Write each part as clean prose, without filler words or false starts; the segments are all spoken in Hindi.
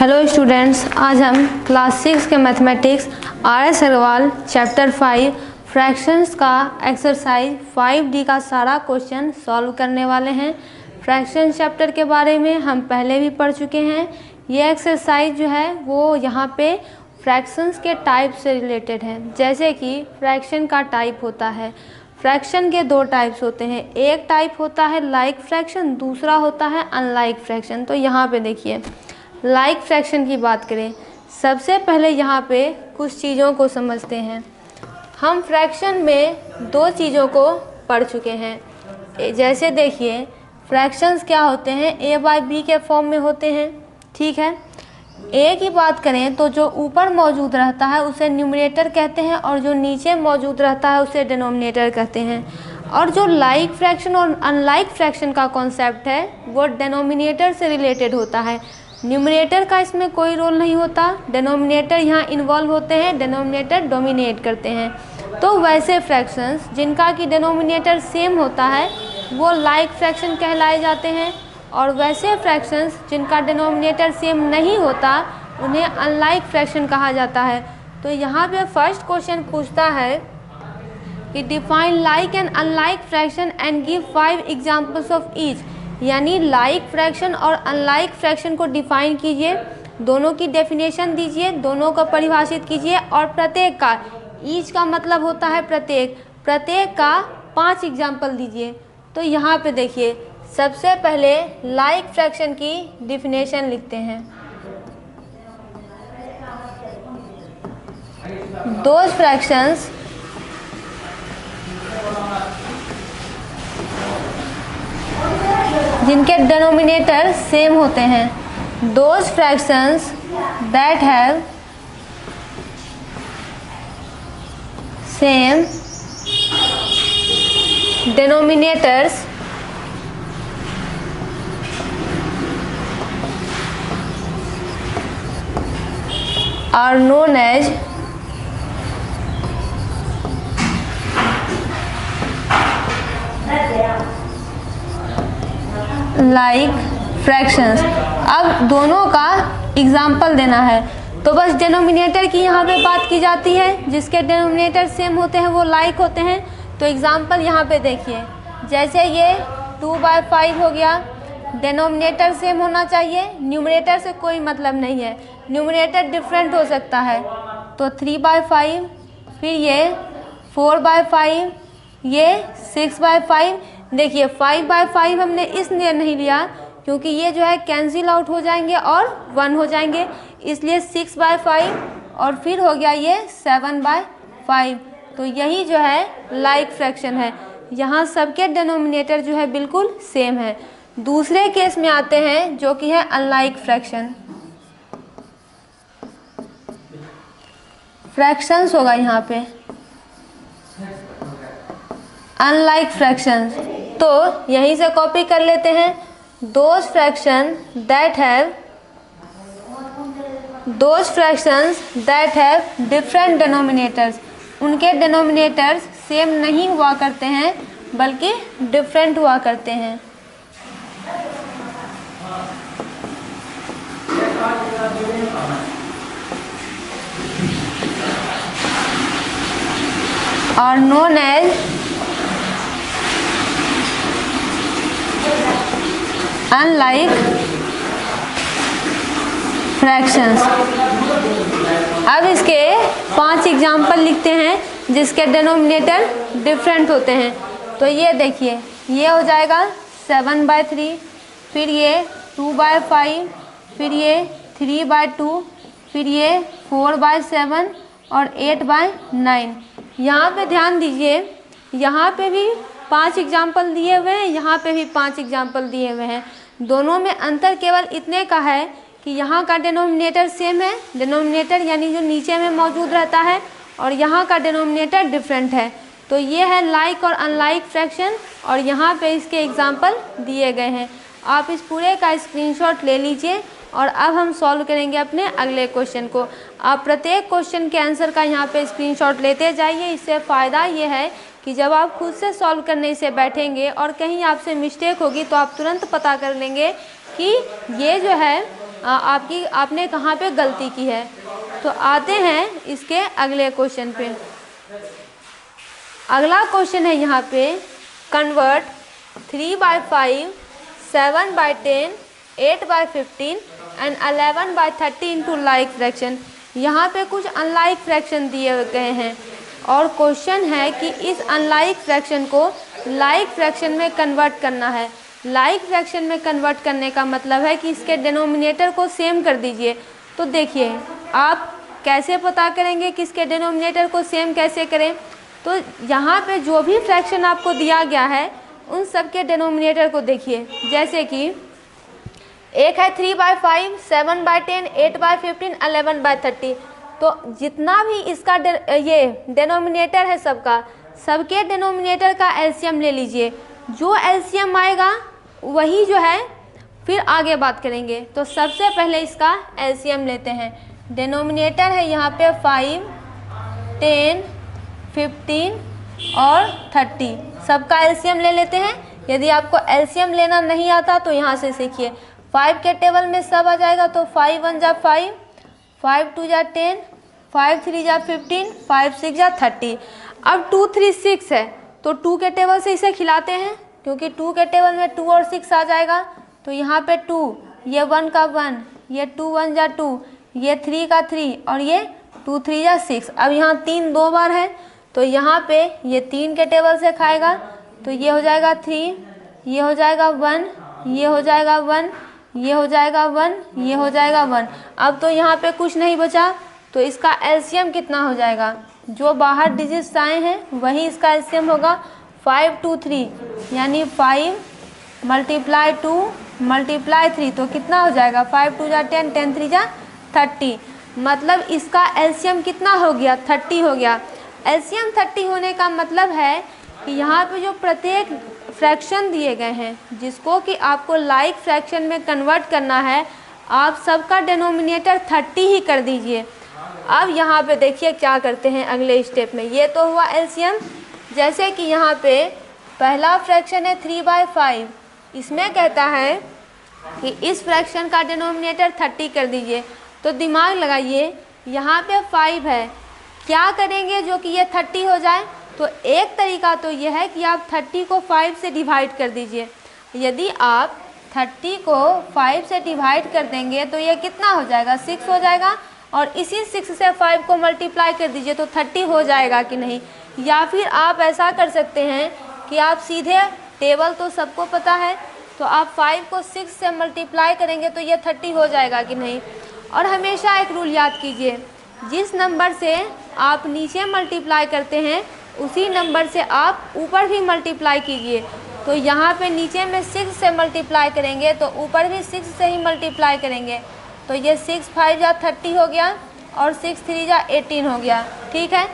हेलो स्टूडेंट्स, आज हम क्लास 6 के mathematics RS Agarwal chapter 5 fractions का एक्सरसाइज 5D का सारा क्वेश्चन सॉल्व करने वाले हैं। फ्रैक्शन चैप्टर के बारे में हम पहले भी पढ़ चुके हैं। ये एक्सरसाइज जो है वो यहाँ पे फ्रैक्शंस के टाइप से रिलेटेड है। जैसे कि फ्रैक्शन का टाइप होता है, फ्रैक्शन के दो टाइप्स होते हैं। एक टाइप होता है लाइक फ्रैक्शन, दूसरा होता है अनलाइक फ्रैक्शन। तो यहाँ पे देखिए, लाइक फ्रैक्शन की बात करें, सबसे पहले यहाँ पे कुछ चीज़ों को समझते हैं। हम फ्रैक्शन में दो चीज़ों को पढ़ चुके हैं। जैसे देखिए, फ्रैक्शंस क्या होते हैं, a/b के फॉर्म में होते हैं। ठीक है, a की बात करें तो जो ऊपर मौजूद रहता है उसे न्यूमरेटर कहते हैं और जो नीचे मौजूद रहता है उसे डिनोमिनेटर कहते हैं। और जो लाइक फ्रैक्शन और अनलाइक फ्रैक्शन का कॉन्सेप्ट है वो डिनोमिनेटर से रिलेटेड होता है। न्यूमरेटर का इसमें कोई रोल नहीं होता, डिनोमिनेटर यहाँ इन्वॉल्व होते हैं, डिनोमिनेटर डोमिनेट करते हैं। तो वैसे फ्रैक्शंस जिनका कि डिनोमिनेटर सेम होता है वो लाइक फ्रैक्शन कहलाए जाते हैं, और वैसे फ्रैक्शंस जिनका डिनोमिनेटर सेम नहीं होता उन्हें अनलाइक फ्रैक्शन कहा जाता है। तो यहाँ पे फर्स्ट क्वेश्चन पूछता है कि define like and unlike fraction and give 5 examples of each. यानी लाइक फ्रैक्शन और अनलाइक फ्रैक्शन को डिफाइन कीजिए, दोनों की डेफिनेशन दीजिए, दोनों को परिभाषित कीजिए और प्रत्येक का, ईच का मतलब होता है प्रत्येक, प्रत्येक का 5 एग्जाम्पल दीजिए। तो यहाँ पे देखिए, सबसे पहले लाइक फ्रैक्शन की डिफिनेशन लिखते हैं। दोज फ्रैक्शंस जिनके डिनोमिनेटर सेम होते हैं, those fractions that have same denominators are known as like fractions. अब दोनों का एग्जाम्पल देना है, तो बस डिनोमिनेटर की यहाँ पे बात की जाती है, जिसके डिनोमिनेटर सेम होते हैं वो लाइक होते हैं। तो एग्जाम्पल यहाँ पे देखिए, जैसे ये 2/5 हो गया, डिनोमिनेटर सेम होना चाहिए, न्यूमरेटर से कोई मतलब नहीं है, न्यूमरेटर डिफरेंट हो सकता है। तो 3/5, फिर ये 4/5, ये 6/5। देखिए 5/5 हमने इसलिए नहीं लिया क्योंकि ये जो है कैंसिल आउट हो जाएंगे और 1 हो जाएंगे, इसलिए 6/5 और फिर हो गया ये 7/5। तो यही जो है लाइक फ्रैक्शन है, यहाँ सबके डिनोमिनेटर जो है बिल्कुल सेम है। दूसरे केस में आते हैं जो कि है अनलाइक फ्रैक्शन। फ्रैक्शंस होगा यहाँ पे अनलाइक फ्रैक्शंस, तो यहीं से कॉपी कर लेते हैं। Those fractions that have different denominators, उनके डिनोमिनेटर्स सेम नहीं हुआ करते हैं बल्कि डिफरेंट हुआ करते हैं। are known as unlike fractions. अब इसके 5 एग्जाम्पल लिखते हैं जिसके डिनोमिनेटर डिफरेंट होते हैं। तो ये देखिए, ये हो जाएगा 7/3, फिर ये 2/5, फिर ये 3/2, फिर ये 4/7 और 8/9। यहाँ पे ध्यान दीजिए, यहाँ पे भी 5 एग्जाम्पल दिए हुए हैं, यहाँ पे भी 5 एग्जाम्पल दिए हुए हैं। दोनों में अंतर केवल इतने का है कि यहाँ का डिनोमिनेटर सेम है, डिनोमिनेटर यानी जो नीचे में मौजूद रहता है, और यहाँ का डिनोमिनेटर डिफरेंट है। तो ये है लाइक और अनलाइक फ्रैक्शन, और यहाँ पे इसके एग्जाम्पल दिए गए हैं। आप इस पूरे का स्क्रीनशॉट ले लीजिए और अब हम सॉल्व करेंगे अपने अगले क्वेश्चन को। आप प्रत्येक क्वेश्चन के आंसर का यहाँ पे स्क्रीनशॉट लेते जाइए। इससे फ़ायदा ये है कि जब आप खुद से सॉल्व करने से बैठेंगे और कहीं आपसे मिस्टेक होगी तो आप तुरंत पता कर लेंगे कि ये जो है आपने कहाँ पे गलती की है। तो आते हैं इसके अगले क्वेश्चन पे। अगला क्वेश्चन है यहाँ पे, convert 3/5, 7/10, 8/15 and 11/30 into like fraction. यहाँ पे कुछ अनलाइक फ्रैक्शन दिए गए हैं और क्वेश्चन है कि इस अनलाइक फ्रैक्शन को लाइक फ्रैक्शन में कन्वर्ट करना है। लाइक फ्रैक्शन में कन्वर्ट करने का मतलब है कि इसके डिनोमिनेटर को सेम कर दीजिए। तो देखिए आप कैसे पता करेंगे कि इसके डिनोमिनेटर को सेम कैसे करें। तो यहाँ पे जो भी फ्रैक्शन आपको दिया गया है उन सब के डिनोमिनेटर को देखिए। जैसे कि एक है 3/5, 7/10, 8/15, 11/30। तो जितना भी इसका ये डिनोमिनेटर है सबके डिनोमिनेटर का एलसीएम ले लीजिए। जो एलसीएम आएगा वही जो है फिर आगे बात करेंगे। तो सबसे पहले इसका एलसीएम लेते हैं। डिनोमिनेटर है यहाँ पे 5, 10, 15 और 30। सबका एलसीएम ले लेते हैं। यदि आपको एलसीएम लेना नहीं आता तो यहाँ से सीखिए। 5 के टेबल में सब आ जाएगा। तो 5 1 जा 5, 5 2 जा 10, 5 3 जा 15, 5 6 जा 30। अब 2 3 6 है तो 2 के टेबल से इसे खिलाते हैं, क्योंकि 2 के टेबल में 2 और 6 आ जाएगा। तो यहाँ पे 2, ये 1 का 1, ये 2 1 जा 2, ये 3 का 3 और ये 2 3 जा 6। अब यहाँ 3 2 बार है तो यहाँ पे ये 3 के टेबल से खाएगा। तो ये हो जाएगा 3, ये हो जाएगा 1, ये हो जाएगा 1, ये हो जाएगा 1, ये हो जाएगा 1। अब तो यहाँ पे कुछ नहीं बचा। तो इसका एलसीएम कितना हो जाएगा? जो बाहर डिजिट्स आए हैं वही इसका एलसीएम होगा। 5 2 3 यानी 5 × 2 × 3 तो कितना हो जाएगा? 5 2 जा 10, 10 3 जा 30। मतलब इसका एलसीएम कितना हो गया? 30 हो गया। एलसीएम 30 होने का मतलब है कि यहाँ पे जो प्रत्येक फ्रैक्शन दिए गए हैं जिसको कि आपको लाइक फ्रैक्शन में कन्वर्ट करना है, आप सबका डिनोमिनेटर 30 ही कर दीजिए। अब यहाँ पे देखिए क्या करते हैं अगले स्टेप में। ये तो हुआ एलसीएम। जैसे कि यहाँ पे पहला फ्रैक्शन है 3/5, इसमें कहता है कि इस फ्रैक्शन का डिनोमिनेटर 30 कर दीजिए। तो दिमाग लगाइए, यहाँ पे 5 है, क्या करेंगे जो कि ये 30 हो जाए? तो एक तरीका तो यह है कि आप 30 को 5 से डिवाइड कर दीजिए। यदि आप 30 को 5 से डिवाइड कर देंगे तो ये कितना हो जाएगा? 6 हो जाएगा। और इसी 6 से 5 को मल्टीप्लाई कर दीजिए तो 30 हो जाएगा कि नहीं। या फिर आप ऐसा कर सकते हैं कि आप सीधे, टेबल तो सबको पता है, तो आप 5 को 6 से मल्टीप्लाई करेंगे तो ये 30 हो जाएगा कि नहीं। और हमेशा एक रूल याद कीजिए, जिस नंबर से आप नीचे मल्टीप्लाई करते हैं उसी नंबर से आप ऊपर भी मल्टीप्लाई कीजिए। तो यहाँ पे नीचे में 6 से मल्टीप्लाई करेंगे तो ऊपर भी 6 से ही मल्टीप्लाई करेंगे। तो ये 6 5 जा 30 हो गया और 6 3 जा 18 हो गया। ठीक है,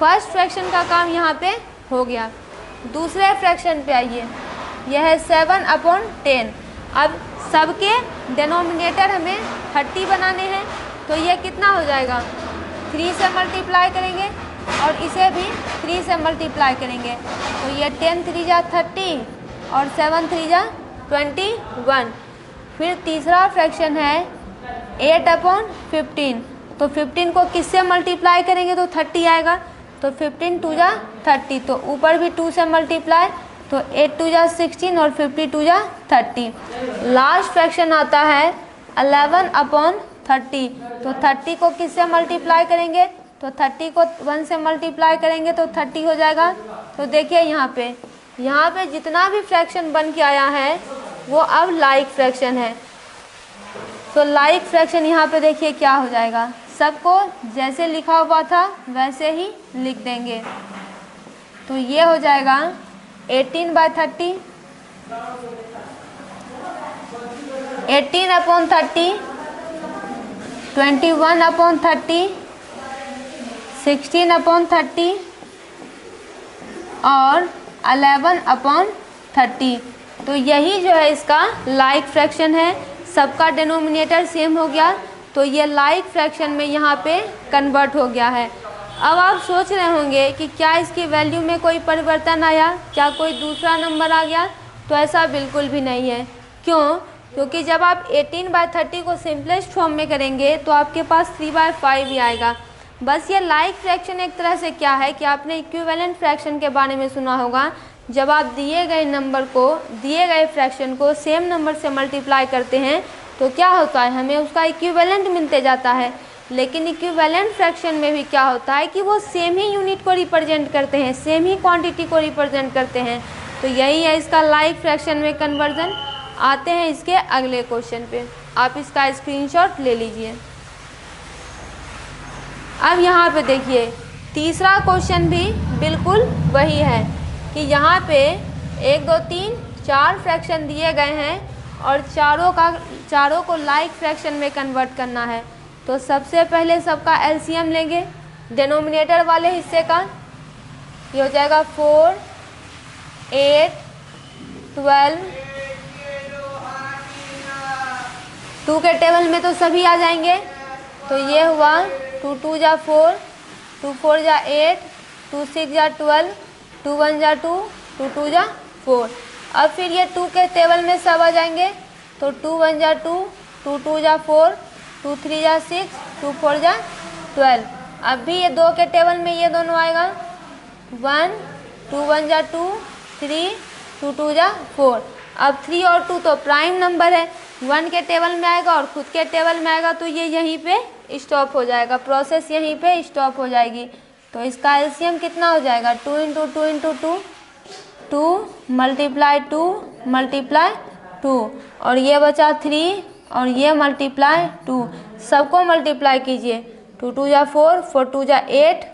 फर्स्ट फ्रैक्शन का काम यहाँ पे हो गया। दूसरे फ्रैक्शन पे आइए, यह है 7/10। अब सबके डिनोमिनेटर हमें 30 बनाने हैं। तो ये कितना हो जाएगा? 3 से मल्टीप्लाई करेंगे और इसे भी 3 से मल्टीप्लाई करेंगे। तो ये 10 3 जा 30 और 7 3 जा 21। फिर तीसरा फ्रैक्शन है 8/15। तो 15 को किससे मल्टीप्लाई करेंगे तो 30 आएगा। तो 15 2 जा 30, तो ऊपर भी 2 से मल्टीप्लाई, तो 8 2 जा 16 और 52 जा 30। लास्ट फ्रैक्शन आता है 11/30। तो 30 को किससे मल्टीप्लाई करेंगे? तो 30 को 1 से मल्टीप्लाई करेंगे तो 30 हो जाएगा। तो देखिए यहाँ पे जितना भी फ्रैक्शन बन के आया है वो अब लाइक फ्रैक्शन है। तो लाइक फ्रैक्शन यहाँ पे देखिए क्या हो जाएगा, सबको जैसे लिखा हुआ था वैसे ही लिख देंगे। तो ये हो जाएगा 18/30, 18/30, 21/30, 16/30 और 11/30। तो यही जो है इसका लाइक फ्रैक्शन है। सबका डिनोमिनेटर सेम हो गया तो ये लाइक फ्रैक्शन में यहाँ पे कन्वर्ट हो गया है। अब आप सोच रहे होंगे कि क्या इसकी वैल्यू में कोई परिवर्तन आया, क्या कोई दूसरा नंबर आ गया? तो ऐसा बिल्कुल भी नहीं है। क्यों? क्योंकि जब आप 18/30 को सिंपलेस्ट फॉर्म में करेंगे तो आपके पास 3/5 ही आएगा। बस ये लाइक फ्रैक्शन एक तरह से क्या है कि आपने इक्विवेलेंट फ्रैक्शन के बारे में सुना होगा। जब आप दिए गए नंबर को, दिए गए फ्रैक्शन को सेम नंबर से मल्टीप्लाई करते हैं तो क्या होता है, हमें उसका इक्विवेलेंट मिलते जाता है। लेकिन इक्विवेलेंट फ्रैक्शन में भी क्या होता है कि वो सेम ही यूनिट को रिप्रेजेंट करते हैं, सेम ही क्वांटिटी को रिप्रेजेंट करते हैं। तो यही है इसका लाइक फ्रैक्शन में कन्वर्जन। आते हैं इसके अगले क्वेश्चन पे, आप इसका स्क्रीनशॉट ले लीजिए। अब यहाँ पे देखिए तीसरा क्वेश्चन भी बिल्कुल वही है कि यहाँ पे 1 2 3 4 फ्रैक्शन दिए गए हैं और चारों को लाइक फ्रैक्शन में कन्वर्ट करना है। तो सबसे पहले सबका एलसीएम लेंगे डिनोमिनेटर वाले हिस्से का। ये हो जाएगा 4 8 12। 2 के टेबल में तो सभी आ जाएंगे। तो ये हुआ 2 2 जा 4, 2 4 जा 8, 2 6 जा 12, 2 1 जा 2, 2 2 जा 4। अब फिर ये 2 के टेबल में सब आ जाएंगे। तो 2 1 जा 2, 2 2 जा 4, 2 3 जा 6, 2 4 जा 12। अब भी ये 2 के टेबल में ये दोनों आएगा 1, 2 1 जा 2, 3, 2 2 जा 4। अब 3 और 2 तो प्राइम नंबर है, 1 के टेबल में आएगा और खुद के टेबल में आएगा तो ये यहीं पे स्टॉप हो जाएगा, प्रोसेस यहीं पे स्टॉप हो जाएगी। तो इसका एलसीएम कितना हो जाएगा 2 × 2 × 2, 2 मल्टीप्लाई 2 मल्टीप्लाई 2 और ये बचा 3 और ये मल्टीप्लाई 2। सबको मल्टीप्लाई कीजिए। 2 2 जा 4, 4 2 जा 8,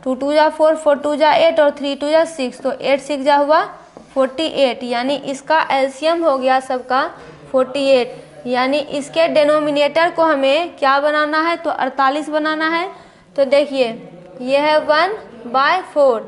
2 2 जा 4, 4 2 जा 8 और 3 2 जा 6। तो 8 6 जा हुआ 48, यानी इसका एलसीएम हो गया सबका 48। यानी इसके डिनोमिनेटर को हमें क्या बनाना है, तो 48 बनाना है। तो देखिए ये है 1/4,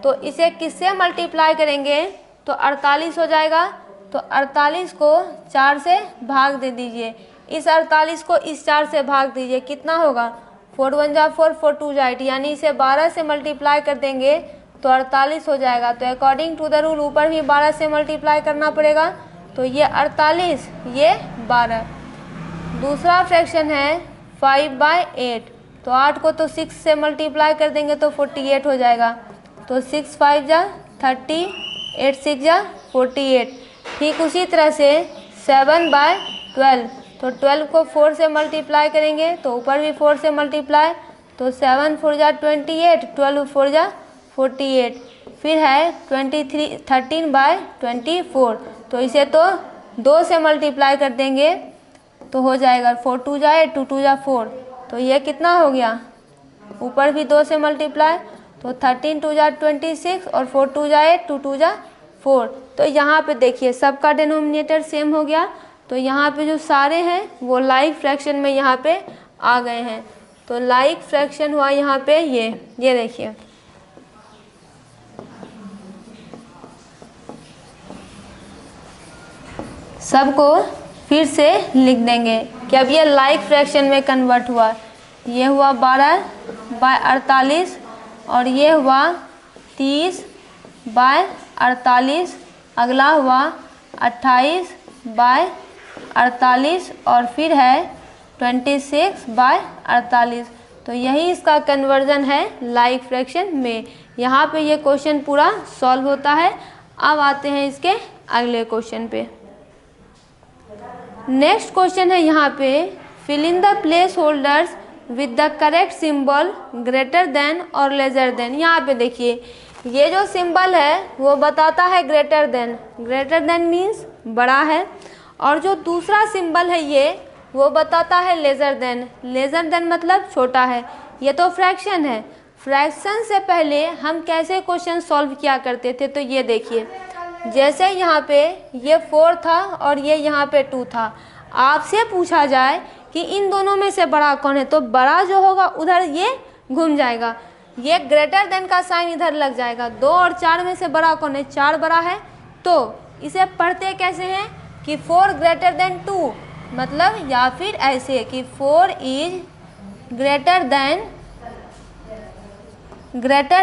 तो इसे किससे मल्टीप्लाई करेंगे तो 48 हो जाएगा। तो 48 को 4 से भाग दे दीजिए, इस 48 को इस 4 से भाग दीजिए, कितना होगा 4 1 जा 4, 4 2 जा 8, यानी इसे 12 से मल्टीप्लाई कर देंगे तो 48 हो जाएगा। तो अकॉर्डिंग टू द रूल ऊपर भी 12 से मल्टीप्लाई करना पड़ेगा। तो ये 48, ये 12। दूसरा फ्रैक्शन है 5/8, तो 8 को तो 6 से मल्टीप्लाई कर देंगे तो 48 हो जाएगा। तो 6 5 जा 30, 8 6 जा 48। ठीक उसी तरह से 7/12, तो 12 को 4 से मल्टीप्लाई करेंगे तो ऊपर भी 4 से मल्टीप्लाई, तो 7 4 जा 28, 12 4 जा 48। फिर है 13/24, तो इसे तो 2 से मल्टीप्लाई कर देंगे तो हो जाएगा 4 2 जा 8, 2 2 जा 4। तो ये कितना हो गया, ऊपर भी 2 से मल्टीप्लाई, तो 13 2 जा 26 और 4 2 जा 8, 2 2 जा 4। तो यहाँ पे देखिए सबका डिनोमिनेटर सेम हो गया। तो यहाँ पे जो सारे हैं वो लाइक फ्रैक्शन में यहाँ पे आ गए हैं। तो लाइक फ्रैक्शन हुआ यहाँ पे ये देखिए। सबको फिर से लिख देंगे कि अब ये लाइक फ्रैक्शन में कन्वर्ट हुआ। ये हुआ 12/48 और ये हुआ 30/48। अगला हुआ 28/48 और फिर है 26/48। तो यही इसका कन्वर्जन है लाइक फ्रैक्शन में। यहाँ पे ये क्वेश्चन पूरा सॉल्व होता है। अब आते हैं इसके अगले क्वेश्चन पे। नेक्स्ट क्वेश्चन है यहाँ पे, fill in the placeholders with the correct symbol greater than और लेसर देन। यहाँ पे देखिए ये जो सिंबल है वो बताता है greater than. Greater than means बड़ा है, और जो दूसरा सिंबल है ये वो बताता है लेसर देन। लेसर देन मतलब छोटा है। ये तो फ्रैक्शन है। फ्रैक्शन से पहले हम कैसे क्वेश्चन सॉल्व किया करते थे, तो ये देखिए जैसे यहाँ पे ये 4 था और ये यहाँ पे 2 था। आपसे पूछा जाए कि इन दोनों में से बड़ा कौन है, तो बड़ा जो होगा उधर ये घूम जाएगा, ये ग्रेटर देन का साइन इधर लग जाएगा। 2 और 4 में से बड़ा कौन है, 4 बड़ा है। तो इसे पढ़ते कैसे हैं कि 4 ग्रेटर देन 2, मतलब या फिर ऐसे कि 4 इज ग्रेटर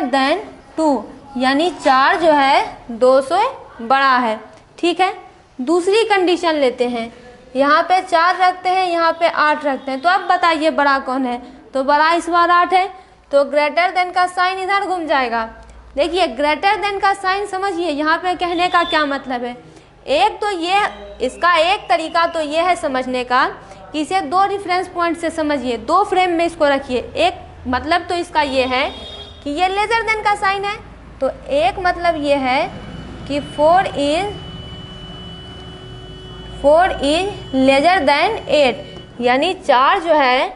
देन 2, यानी 4 जो है 2 से बड़ा है। ठीक है, दूसरी कंडीशन लेते हैं, यहाँ पे 4 रखते हैं, यहाँ पे 8 रखते हैं, तो अब बताइए बड़ा कौन है? तो बड़ा इस बार 8 है, तो ग्रेटर देन का साइन इधर घूम जाएगा। देखिए ग्रेटर देन का साइन समझिए यहाँ पे कहने का क्या मतलब है। एक तो ये इसका एक तरीका तो ये है समझने का कि इसे 2 रेफरेंस पॉइंट से समझिए, 2 फ्रेम में इसको रखिए। एक मतलब तो इसका ये है कि ये लेजर देन का साइन है, तो एक मतलब ये है कि 4 इज लेजर देन 8, यानी 4 जो है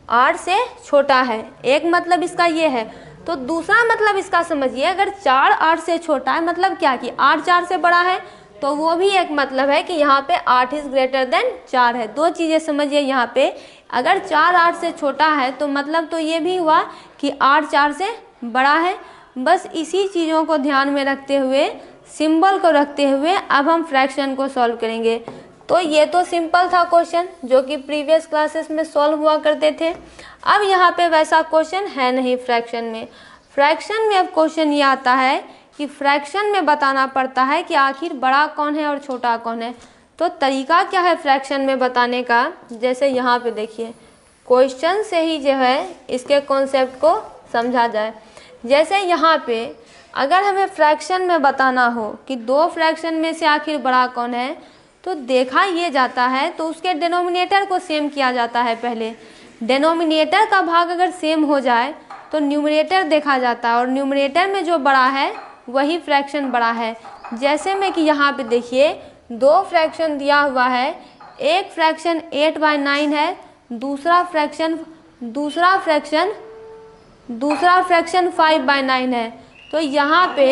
8 से छोटा है। एक मतलब इसका ये है। तो दूसरा मतलब इसका समझिए, अगर 4 8 से छोटा है मतलब क्या कि 8 4 से बड़ा है, तो वो भी एक मतलब है कि यहाँ पे 8 इज ग्रेटर देन 4 है। 2 चीज़ें समझिए यहाँ पे, अगर 4 8 से छोटा है तो मतलब तो ये भी हुआ कि 8 4 से बड़ा है। बस इसी चीज़ों को ध्यान में रखते हुए, सिंबल को रखते हुए अब हम फ्रैक्शन को सॉल्व करेंगे। तो ये तो सिंपल था क्वेश्चन जो कि प्रीवियस क्लासेस में सॉल्व हुआ करते थे। अब यहाँ पे वैसा क्वेश्चन है नहीं फ्रैक्शन में। फ्रैक्शन में अब क्वेश्चन ये आता है कि फ्रैक्शन में बताना पड़ता है कि आखिर बड़ा कौन है और छोटा कौन है। तो तरीका क्या है फ्रैक्शन में बताने का, जैसे यहाँ पे देखिए क्वेश्चन से ही जो है इसके कॉन्सेप्ट को समझा जाए। जैसे यहाँ पे अगर हमें फ्रैक्शन में बताना हो कि 2 फ्रैक्शन में से आखिर बड़ा कौन है, तो देखा ये जाता है तो उसके डिनोमिनेटर को सेम किया जाता है। पहले डिनोमिनेटर का भाग अगर सेम हो जाए तो न्यूमरेटर देखा जाता है, और न्यूमरेटर में जो बड़ा है वही फ्रैक्शन बड़ा है। जैसे में कि यहाँ पे देखिए 2 फ्रैक्शन दिया हुआ है, एक फ्रैक्शन 8/9 है, दूसरा फ्रैक्शन 5/9 है। तो यहाँ पे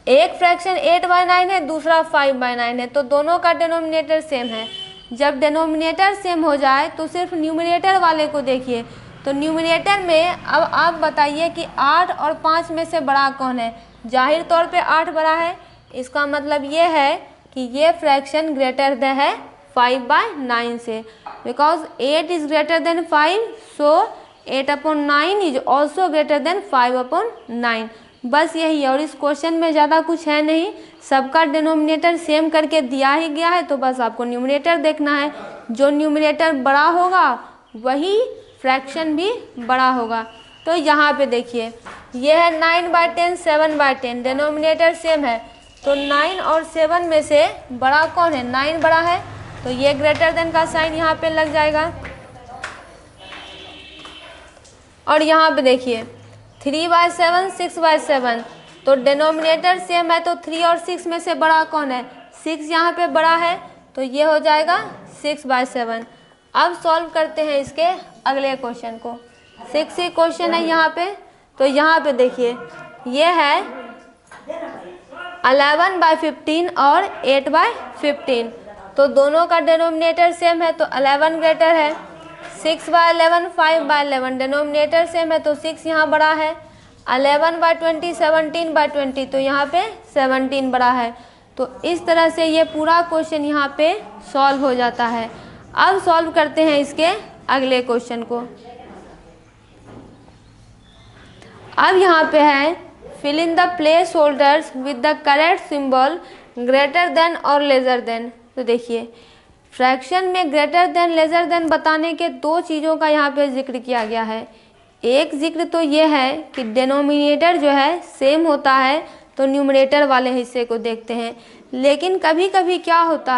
एक फ्रैक्शन 8/9 है, दूसरा 5/9 है, तो दोनों का डिनोमिनेटर सेम है। जब डिनोमिनेटर सेम हो जाए तो सिर्फ न्यूमरेटर वाले को देखिए। तो न्यूमरेटर में अब आप बताइए कि 8 और 5 में से बड़ा कौन है? जाहिर तौर पे 8 बड़ा है। इसका मतलब ये है कि ये फ्रैक्शन ग्रेटर देन है 5/9 से, because 8 is greater than 5, so 8/9 is also greater than 5/9। बस यही है, और इस क्वेश्चन में ज़्यादा कुछ है नहीं, सबका डिनोमिनेटर सेम करके दिया ही गया है। तो बस आपको न्यूमरेटर देखना है, जो न्यूमरेटर बड़ा होगा वही फ्रैक्शन भी बड़ा होगा। तो यहाँ पे देखिए ये है 9/10 7/10, डिनोमिनेटर सेम है, तो 9 और 7 में से बड़ा कौन है? 9 बड़ा है, तो ये ग्रेटर देन का साइन यहाँ पे लग जाएगा। और यहाँ पे देखिए 3/7 6/7, तो डिनोमिनेटर सेम है, तो 3 और 6 में से बड़ा कौन है? 6 यहाँ पे बड़ा है, तो ये हो जाएगा 6/7। अब सॉल्व करते हैं इसके अगले क्वेश्चन को। 6 ही क्वेश्चन है यहाँ पे। तो यहाँ पे देखिए ये है 11/15 और 8/15, तो दोनों का डिनोमिनेटर सेम है, तो 11 ग्रेटर है। 6/11 5/11, डिनोमिनेटर सेम है, तो 6 यहाँ बड़ा है। 11/20 17/20, तो यहाँ पे 17 बड़ा है। तो इस तरह से ये पूरा क्वेश्चन यहाँ पे सॉल्व हो जाता है। अब सॉल्व करते हैं इसके अगले क्वेश्चन को। अब यहाँ पे है fill in the placeholders with the correct symbol greater than और लेजर देन। तो देखिए फ्रैक्शन में ग्रेटर देन लेजर देन बताने के 2 चीज़ों का यहाँ पे जिक्र किया गया है। एक जिक्र तो ये है कि डिनोमिनेटर जो है सेम होता है, तो न्यूमरेटर वाले हिस्से को देखते हैं। लेकिन कभी कभी क्या होता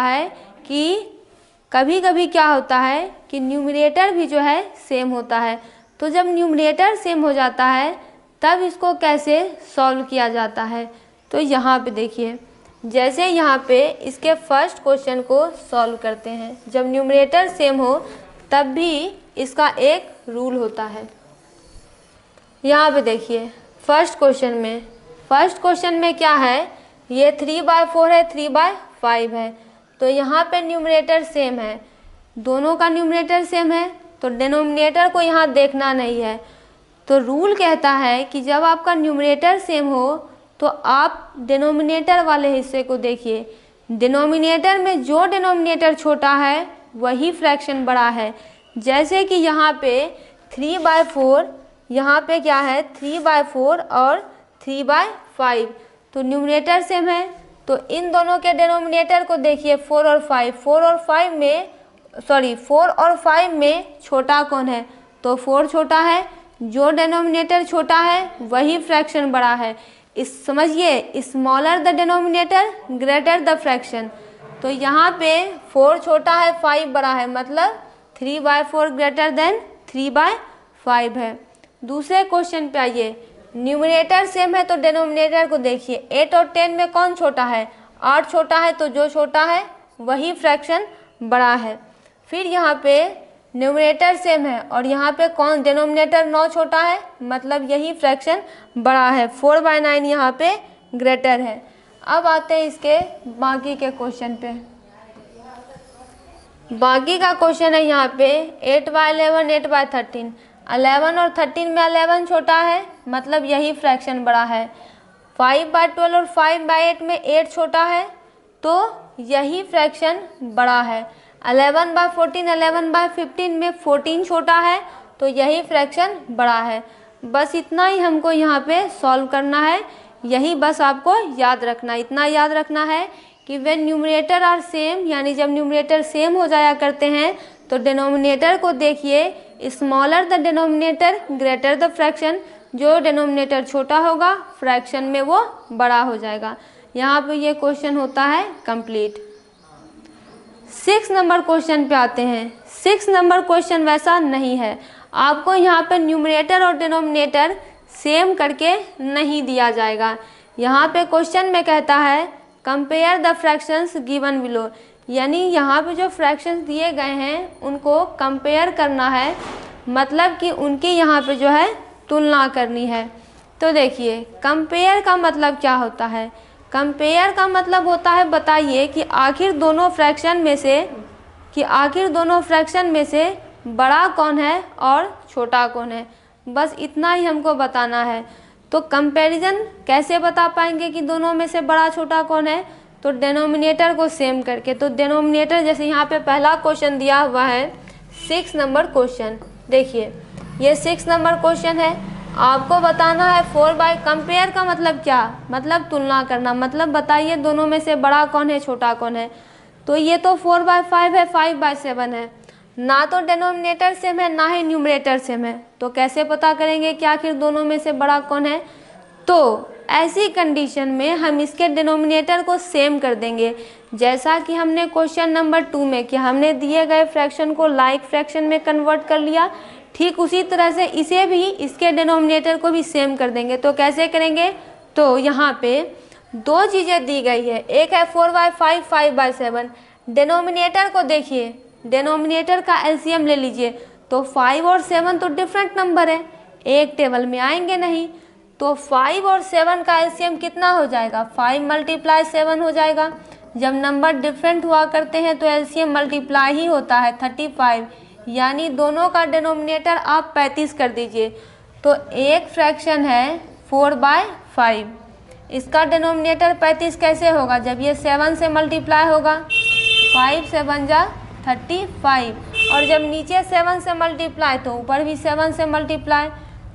है कि न्यूमरेटर भी जो है सेम होता है। तो जब न्यूमरेटर सेम हो जाता है तब इसको कैसे सॉल्व किया जाता है? तो यहाँ पे देखिए जैसे यहाँ पे इसके फर्स्ट क्वेश्चन को सॉल्व करते हैं, जब न्यूमरेटर सेम हो तब भी इसका एक रूल होता है। यहाँ पे देखिए फर्स्ट क्वेश्चन में क्या है, ये 3/4 है 3/5 है, तो यहाँ पे न्यूमरेटर सेम है, दोनों का न्यूमरेटर सेम है, तो डिनोमिनेटर को यहाँ देखना नहीं है। तो रूल कहता है कि जब आपका न्यूमरेटर सेम हो तो आप डिनोमिनेटर वाले हिस्से को देखिए। डिनोमिनेटर में जो डिनोमिनेटर छोटा है वही फ्रैक्शन बड़ा है। जैसे कि यहाँ पे 3/4, यहाँ पे क्या है 3/4 और 3/5, तो न्यूमरेटर सेम है, तो इन दोनों के डिनोमिनेटर को देखिए 4 और 5, 4 और 5 में छोटा कौन है, तो 4 छोटा है। जो डिनोमिनेटर छोटा है वही फ्रैक्शन बड़ा है। इस समझिए, smaller the denominator greater the fraction. तो यहाँ पे 4 छोटा है 5 बड़ा है, मतलब 3/4 ग्रेटर देन 3/5 है। दूसरे क्वेश्चन पे आइए, न्यूमरेटर सेम है तो डिनोमिनेटर को देखिए। 8 और 10 में कौन छोटा है, 8 छोटा है, तो जो छोटा है वही फ्रैक्शन बड़ा है। फिर यहाँ पे न्यूमरेटर सेम है और यहाँ पे कौन डिनोमिनेटर 9 छोटा है, मतलब यही फ्रैक्शन बड़ा है। 4/9 यहाँ पे ग्रेटर है। अब आते हैं इसके बाकी के क्वेश्चन पे। बाकी का क्वेश्चन है यहाँ पे 8/11, 8/13। 11 और 13 में 11 छोटा है, मतलब यही फ्रैक्शन बड़ा है। 5/12 और 5/8 में 8 छोटा है, तो यही फ्रैक्शन बड़ा है। 11/14, 11/15 में 14 छोटा है, तो यही फ्रैक्शन बड़ा है। बस इतना ही हमको यहाँ पे सॉल्व करना है, यही बस आपको याद रखना। इतना याद रखना है कि व्हेन न्यूमरेटर आर सेम, यानी जब न्यूमरेटर सेम हो जाया करते हैं तो डिनोमिनेटर को देखिए, smaller the denominator greater the fraction. जो डिनोमिनेटर छोटा होगा फ्रैक्शन में वो बड़ा हो जाएगा। यहाँ पे ये क्वेश्चन होता है कंप्लीट। 6 नंबर क्वेश्चन पे आते हैं। 6 नंबर क्वेश्चन वैसा नहीं है, आपको यहाँ पे न्यूमरेटर और डिनोमिनेटर सेम करके नहीं दिया जाएगा। यहाँ पे क्वेश्चन में कहता है compare the fractions given below, यानी यहाँ पे जो फ्रैक्शंस दिए गए हैं उनको कंपेयर करना है, मतलब कि उनकी यहाँ पे जो है तुलना करनी है। तो देखिए, कंपेयर का मतलब क्या होता है। कंपेयर का मतलब होता है, बताइए कि आखिर दोनों फ्रैक्शन में से बड़ा कौन है और छोटा कौन है। बस इतना ही हमको बताना है। तो कंपैरिजन कैसे बता पाएंगे कि दोनों में से बड़ा छोटा कौन है, तो डिनोमिनेटर को सेम करके। तो डिनोमिनेटर जैसे यहाँ पे पहला क्वेश्चन दिया हुआ है 6 नंबर क्वेश्चन, देखिए ये 6 नंबर क्वेश्चन है। आपको बताना है 4/, कंपेयर का मतलब क्या, मतलब तुलना करना, मतलब बताइए दोनों में से बड़ा कौन है छोटा कौन है। तो ये तो 4/5 है, 5/7 है, ना तो डिनोमिनेटर सेम है ना ही न्यूमरेटर सेम है। तो कैसे पता करेंगे कि आखिर दोनों में से बड़ा कौन है। तो ऐसी कंडीशन में हम इसके डिनोमिनेटर को सेम कर देंगे, जैसा कि हमने क्वेश्चन नंबर 2 में कि हमने दिए गए फ्रैक्शन को लाइक फ्रैक्शन में कन्वर्ट कर लिया, ठीक उसी तरह से इसे भी, इसके डिनोमिनेटर को भी सेम कर देंगे। तो कैसे करेंगे, तो यहाँ पे 2 चीज़ें दी गई है, एक है 4/5, 5/7। डिनोमिनेटर को देखिए, डिनोमिनेटर का एलसीएम ले लीजिए, तो 5 और 7 तो डिफरेंट नंबर है, एक टेबल में आएंगे नहीं। तो 5 और 7 का एलसीएम कितना हो जाएगा, 5 × 7 हो जाएगा। जब नंबर डिफरेंट हुआ करते हैं तो एलसीएम मल्टीप्लाई ही होता है, 35, यानी दोनों का डिनोमिनेटर आप 35 कर दीजिए। तो एक फ्रैक्शन है 4/5, इसका डिनोमिनेटर 35 कैसे होगा, जब ये 7 से मल्टीप्लाई होगा, 5 7 जा 35, और जब नीचे 7 से मल्टीप्लाई तो ऊपर भी 7 से मल्टीप्लाई।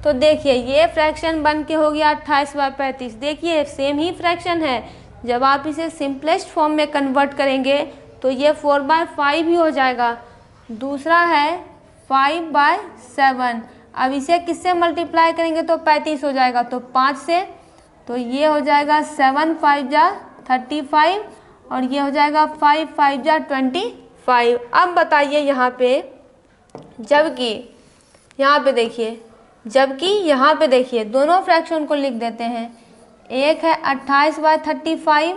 तो देखिए ये फ्रैक्शन बन के हो गया 28/35। देखिए सेम ही फ्रैक्शन है, जब आप इसे सिंपलेस्ट फॉर्म में कन्वर्ट करेंगे तो ये 4/5 ही हो जाएगा। दूसरा है 5/7, अब इसे किससे मल्टीप्लाई करेंगे तो 35 हो जाएगा, तो 5 से, तो ये हो जाएगा 7 5 जा 35, और ये हो जाएगा 5 5 जा 25। अब बताइए यहाँ पे, जबकि यहाँ पे देखिए दोनों फ्रैक्शन को लिख देते हैं। एक है 28/35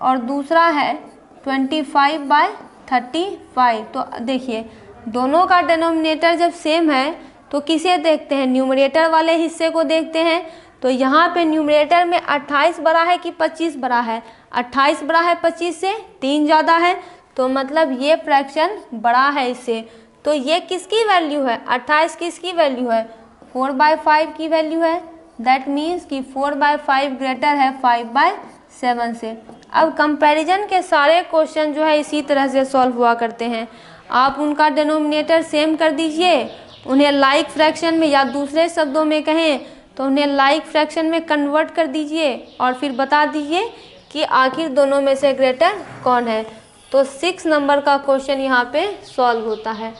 और दूसरा है 25/35। तो देखिए दोनों का डिनोमिनेटर जब सेम है तो किसे देखते हैं, न्यूमरेटर वाले हिस्से को देखते हैं। तो यहाँ पे न्यूमरेटर में 28 बड़ा है कि 25 बड़ा है, 28 बड़ा है 25 से, 3 ज़्यादा है, तो मतलब ये फ्रैक्शन बड़ा है इससे। तो ये किसकी वैल्यू है, 28 किसकी वैल्यू है, 4/5 की वैल्यू है। दैट मीन्स कि 4/5 ग्रेटर है 5/7 से। अब कंपैरिजन के सारे क्वेश्चन जो है इसी तरह से सॉल्व हुआ करते हैं। आप उनका डिनोमिनेटर सेम कर दीजिए, उन्हें लाइक फ्रैक्शन में, या दूसरे शब्दों में कहें तो उन्हें लाइक फ्रैक्शन में कन्वर्ट कर दीजिए, और फिर बता दीजिए कि आखिर दोनों में से ग्रेटर कौन है। तो 6 नंबर का क्वेश्चन यहाँ पे सॉल्व होता है।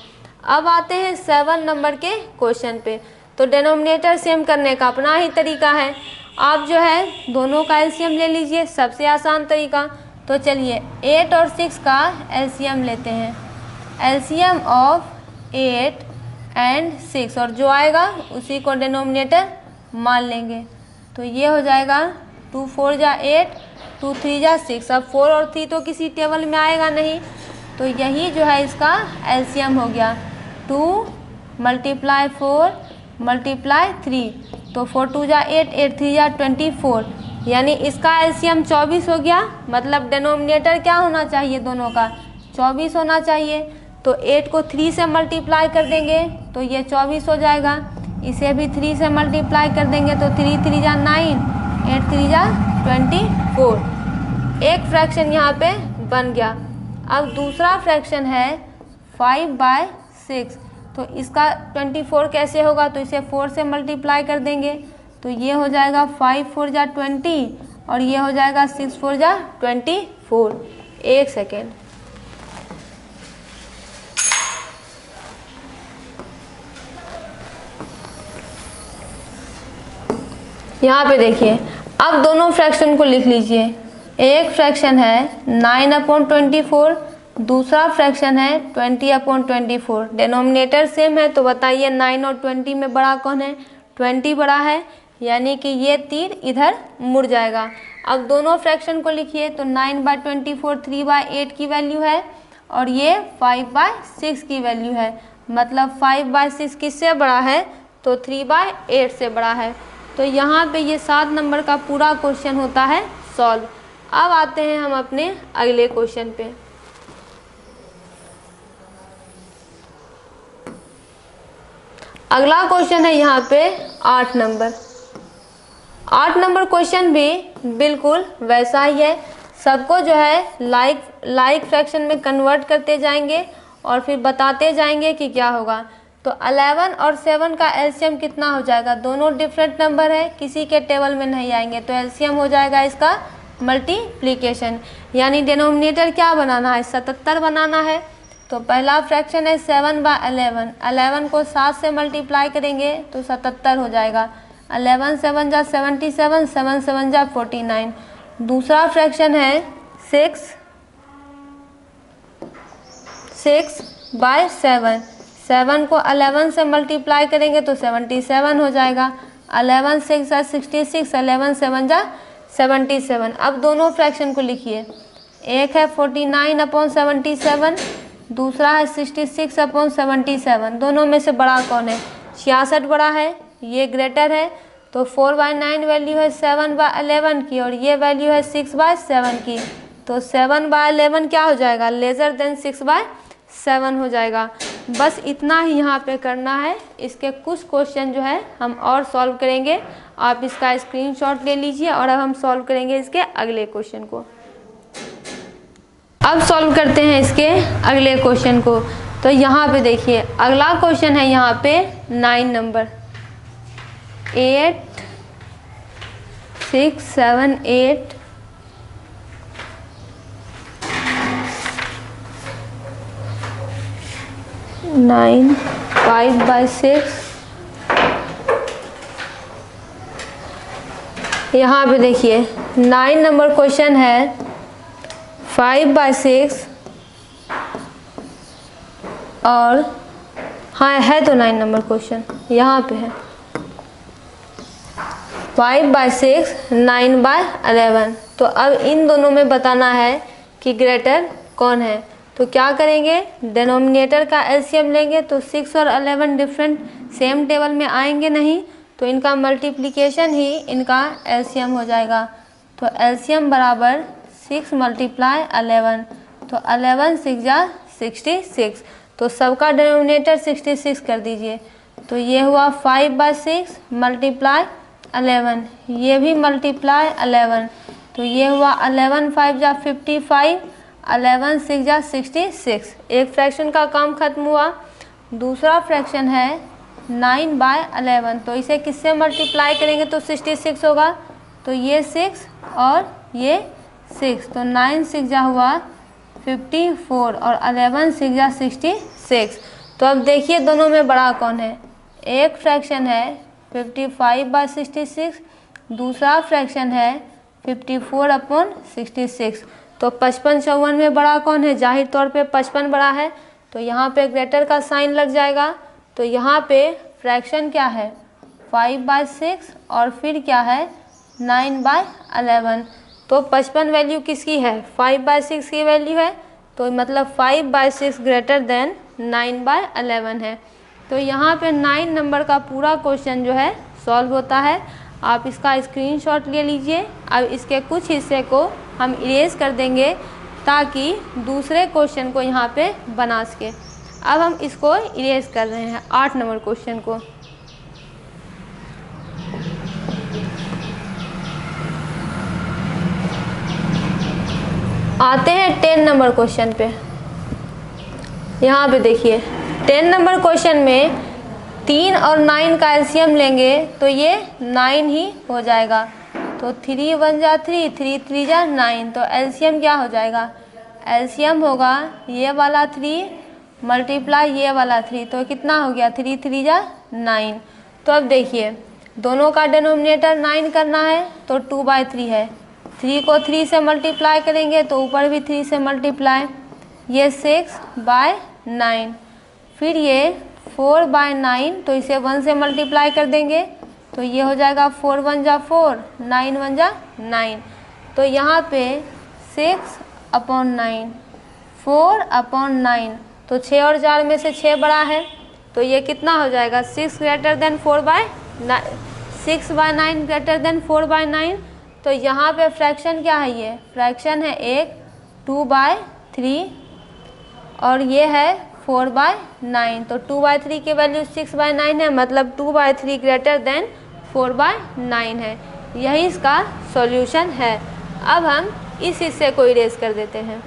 अब आते हैं 7 नंबर के क्वेश्चन पे। तो डिनोमिनेटर सेम करने का अपना ही तरीका है। आप जो है दोनों का एलसीएम ले लीजिए, सबसे आसान तरीका। तो चलिए 8 और 6 का एलसीएम लेते हैं। एलसीएम ऑफ 8 एंड 6 और जो आएगा उसी को डिनोमिनेटर मान लेंगे। तो ये हो जाएगा 2 4 जा 8, 2 3 जा 6। अब 4 और 3 तो किसी टेबल में आएगा नहीं, तो यही जो है इसका एलसीएम हो गया। 2 × 4 × 3, तो 4 2 जा 8, 8 3 जा 24, यानी इसका एलसीएम 24 हो गया। मतलब डिनोमिनेटर क्या होना चाहिए, दोनों का 24 होना चाहिए। तो 8 को 3 से मल्टीप्लाई कर देंगे तो ये 24 हो जाएगा। इसे भी 3 से मल्टीप्लाई कर देंगे तो 3 3 जा 9, 8 3 जा 24। एक फ्रैक्शन यहाँ पे बन गया। अब दूसरा फ्रैक्शन है 5/6। तो इसका 24 कैसे होगा, तो इसे 4 से मल्टीप्लाई कर देंगे तो ये हो जाएगा 5 4 जा 20 और ये हो जाएगा 6 4 जा 24। एक सेकेंड, यहाँ पे देखिए। अब दोनों फ्रैक्शन को लिख लीजिए। एक फ्रैक्शन है 9/24, दूसरा फ्रैक्शन है 20/24। डिनोमिनेटर सेम है तो बताइए 9 और 20 में बड़ा कौन है। 20 बड़ा है, यानी कि ये तीर इधर मुड़ जाएगा। अब दोनों फ्रैक्शन को लिखिए। तो 9/24 3/8 की वैल्यू है और ये 5/6 की वैल्यू है। मतलब 5/6 किससे बड़ा है, तो 3/8 से बड़ा है। तो यहाँ पे ये 7 नंबर का पूरा क्वेश्चन होता है सॉल्व। अब आते हैं हम अपने अगले क्वेश्चन पे। अगला क्वेश्चन है यहाँ पे 8 नंबर। 8 नंबर क्वेश्चन भी बिल्कुल वैसा ही है। सबको जो है लाइक फ्रैक्शन में कन्वर्ट करते जाएंगे और फिर बताते जाएंगे कि क्या होगा। तो 11 और 7 का एलसीएम कितना हो जाएगा। दोनों डिफरेंट नंबर है, किसी के टेबल में नहीं आएंगे, तो एलसीएम हो जाएगा इसका मल्टीप्लिकेशन। यानी डिनोमिनेटर क्या बनाना है, 77 बनाना है। तो पहला फ्रैक्शन है 7/11। 11 को 7 से मल्टीप्लाई करेंगे तो 77 हो जाएगा। 11 7 जा 77, 7 7 जा 49। दूसरा फ्रैक्शन है 6/7। 7 को 11 से मल्टीप्लाई करेंगे तो 77 हो जाएगा। 11 6 जा 66, 11 7 जा 77। अब दोनों फ्रैक्शन को लिखिए। एक है 49/77, दूसरा है 66/77। दोनों में से बड़ा कौन है, 66 बड़ा है, ये ग्रेटर है। तो 4/9 वैल्यू है 7/11 की और ये वैल्यू है 6/7 की। तो 7/11 क्या हो जाएगा, लेजर देन 6/7 हो जाएगा। बस इतना ही यहाँ पे करना है। इसके कुछ क्वेश्चन जो है हम और सॉल्व करेंगे। आप इसका स्क्रीनशॉट ले लीजिए और अब हम सॉल्व करेंगे इसके अगले क्वेश्चन को। अब सॉल्व करते हैं इसके अगले क्वेश्चन को। तो यहाँ पे देखिए अगला क्वेश्चन है यहाँ पे 9 नंबर। 8 6 7 8 9 5/6। यहाँ पे देखिए 9 नंबर क्वेश्चन है 5/6 और हाँ है तो 9 नंबर क्वेश्चन यहाँ पे है 5/6 9/11। तो अब इन दोनों में बताना है कि ग्रेटर कौन है। तो क्या करेंगे, डिनोमिनेटर का एलसीएम लेंगे। तो 6 और 11 डिफरेंट सेम टेबल में आएंगे नहीं, तो इनका मल्टीप्लिकेशन ही इनका एलसीएम हो जाएगा। तो एलसीएम बराबर 6 × 11। तो 11 6 जा 66। तो सबका डिनोमिनेटर 66 कर दीजिए। तो ये हुआ 5/6 × 11, ये भी मल्टीप्लाई 11। तो ये हुआ 11 5 जा 55, 11 6 जा 66। एक फ्रैक्शन का काम खत्म हुआ। दूसरा फ्रैक्शन है 9/11। तो इसे किससे मल्टीप्लाई करेंगे तो 66 होगा। तो ये 6 और ये 6, तो 9 6 जा हुआ 54 और 11 6 जा 66। तो अब देखिए दोनों में बड़ा कौन है। एक फ्रैक्शन है 55/66, दूसरा फ्रैक्शन है 54/66। तो 55 54 में बड़ा कौन है, जाहिर तौर पे 55 बड़ा है, तो यहाँ पे ग्रेटर का साइन लग जाएगा। तो यहाँ पे फ्रैक्शन क्या है 5/6 और फिर क्या है 9/11। तो 55 वैल्यू किसकी है, 5/6 की वैल्यू है, तो मतलब 5/6 ग्रेटर देन 9/11 है। तो यहाँ पे 9 नंबर का पूरा क्वेश्चन जो है सॉल्व होता है। आप इसका स्क्रीनशॉट ले लीजिए। अब इसके कुछ हिस्से को हम इरेज कर देंगे ताकि दूसरे क्वेश्चन को यहाँ पे बना सके। अब हम इसको इरेज कर रहे हैं 8 नंबर क्वेश्चन को। आते हैं 10 नंबर क्वेश्चन पे। यहाँ पे देखिए 10 नंबर क्वेश्चन में 3 और 9 का एलसीएम लेंगे तो ये 9 ही हो जाएगा। तो 3 1 जा 3, 3 3 जा 9, तो एलसीएम क्या हो जाएगा, एलसीएम होगा ये वाला 3 मल्टीप्लाई ये वाला 3, तो कितना हो गया 3 3 जा 9। तो अब देखिए दोनों का डिनोमिनेटर 9 करना है तो 2/3 है, 3 को 3 से मल्टीप्लाई करेंगे तो ऊपर भी 3 से मल्टीप्लाई, ये 6/9, फिर ये 4/9, तो इसे 1 से मल्टीप्लाई कर देंगे तो ये हो जाएगा 4 1 जा 4, 9 1 जा 9। तो यहाँ पे 6/9, 4/9, तो 6 और 4 में से 6 बड़ा है, तो ये कितना हो जाएगा 6 ग्रेटर देन 4/9, 6/9 ग्रेटर देन 4/9। तो यहाँ पे फ्रैक्शन क्या है, ये फ्रैक्शन है एक 2/3 और ये है 4/9। तो 2/3 की वैल्यू 6/9 है, मतलब 2/3 ग्रेटर देन 4/9 है। यही इसका सॉल्यूशन है। अब हम इस हिस्से को इरेज कर देते हैं।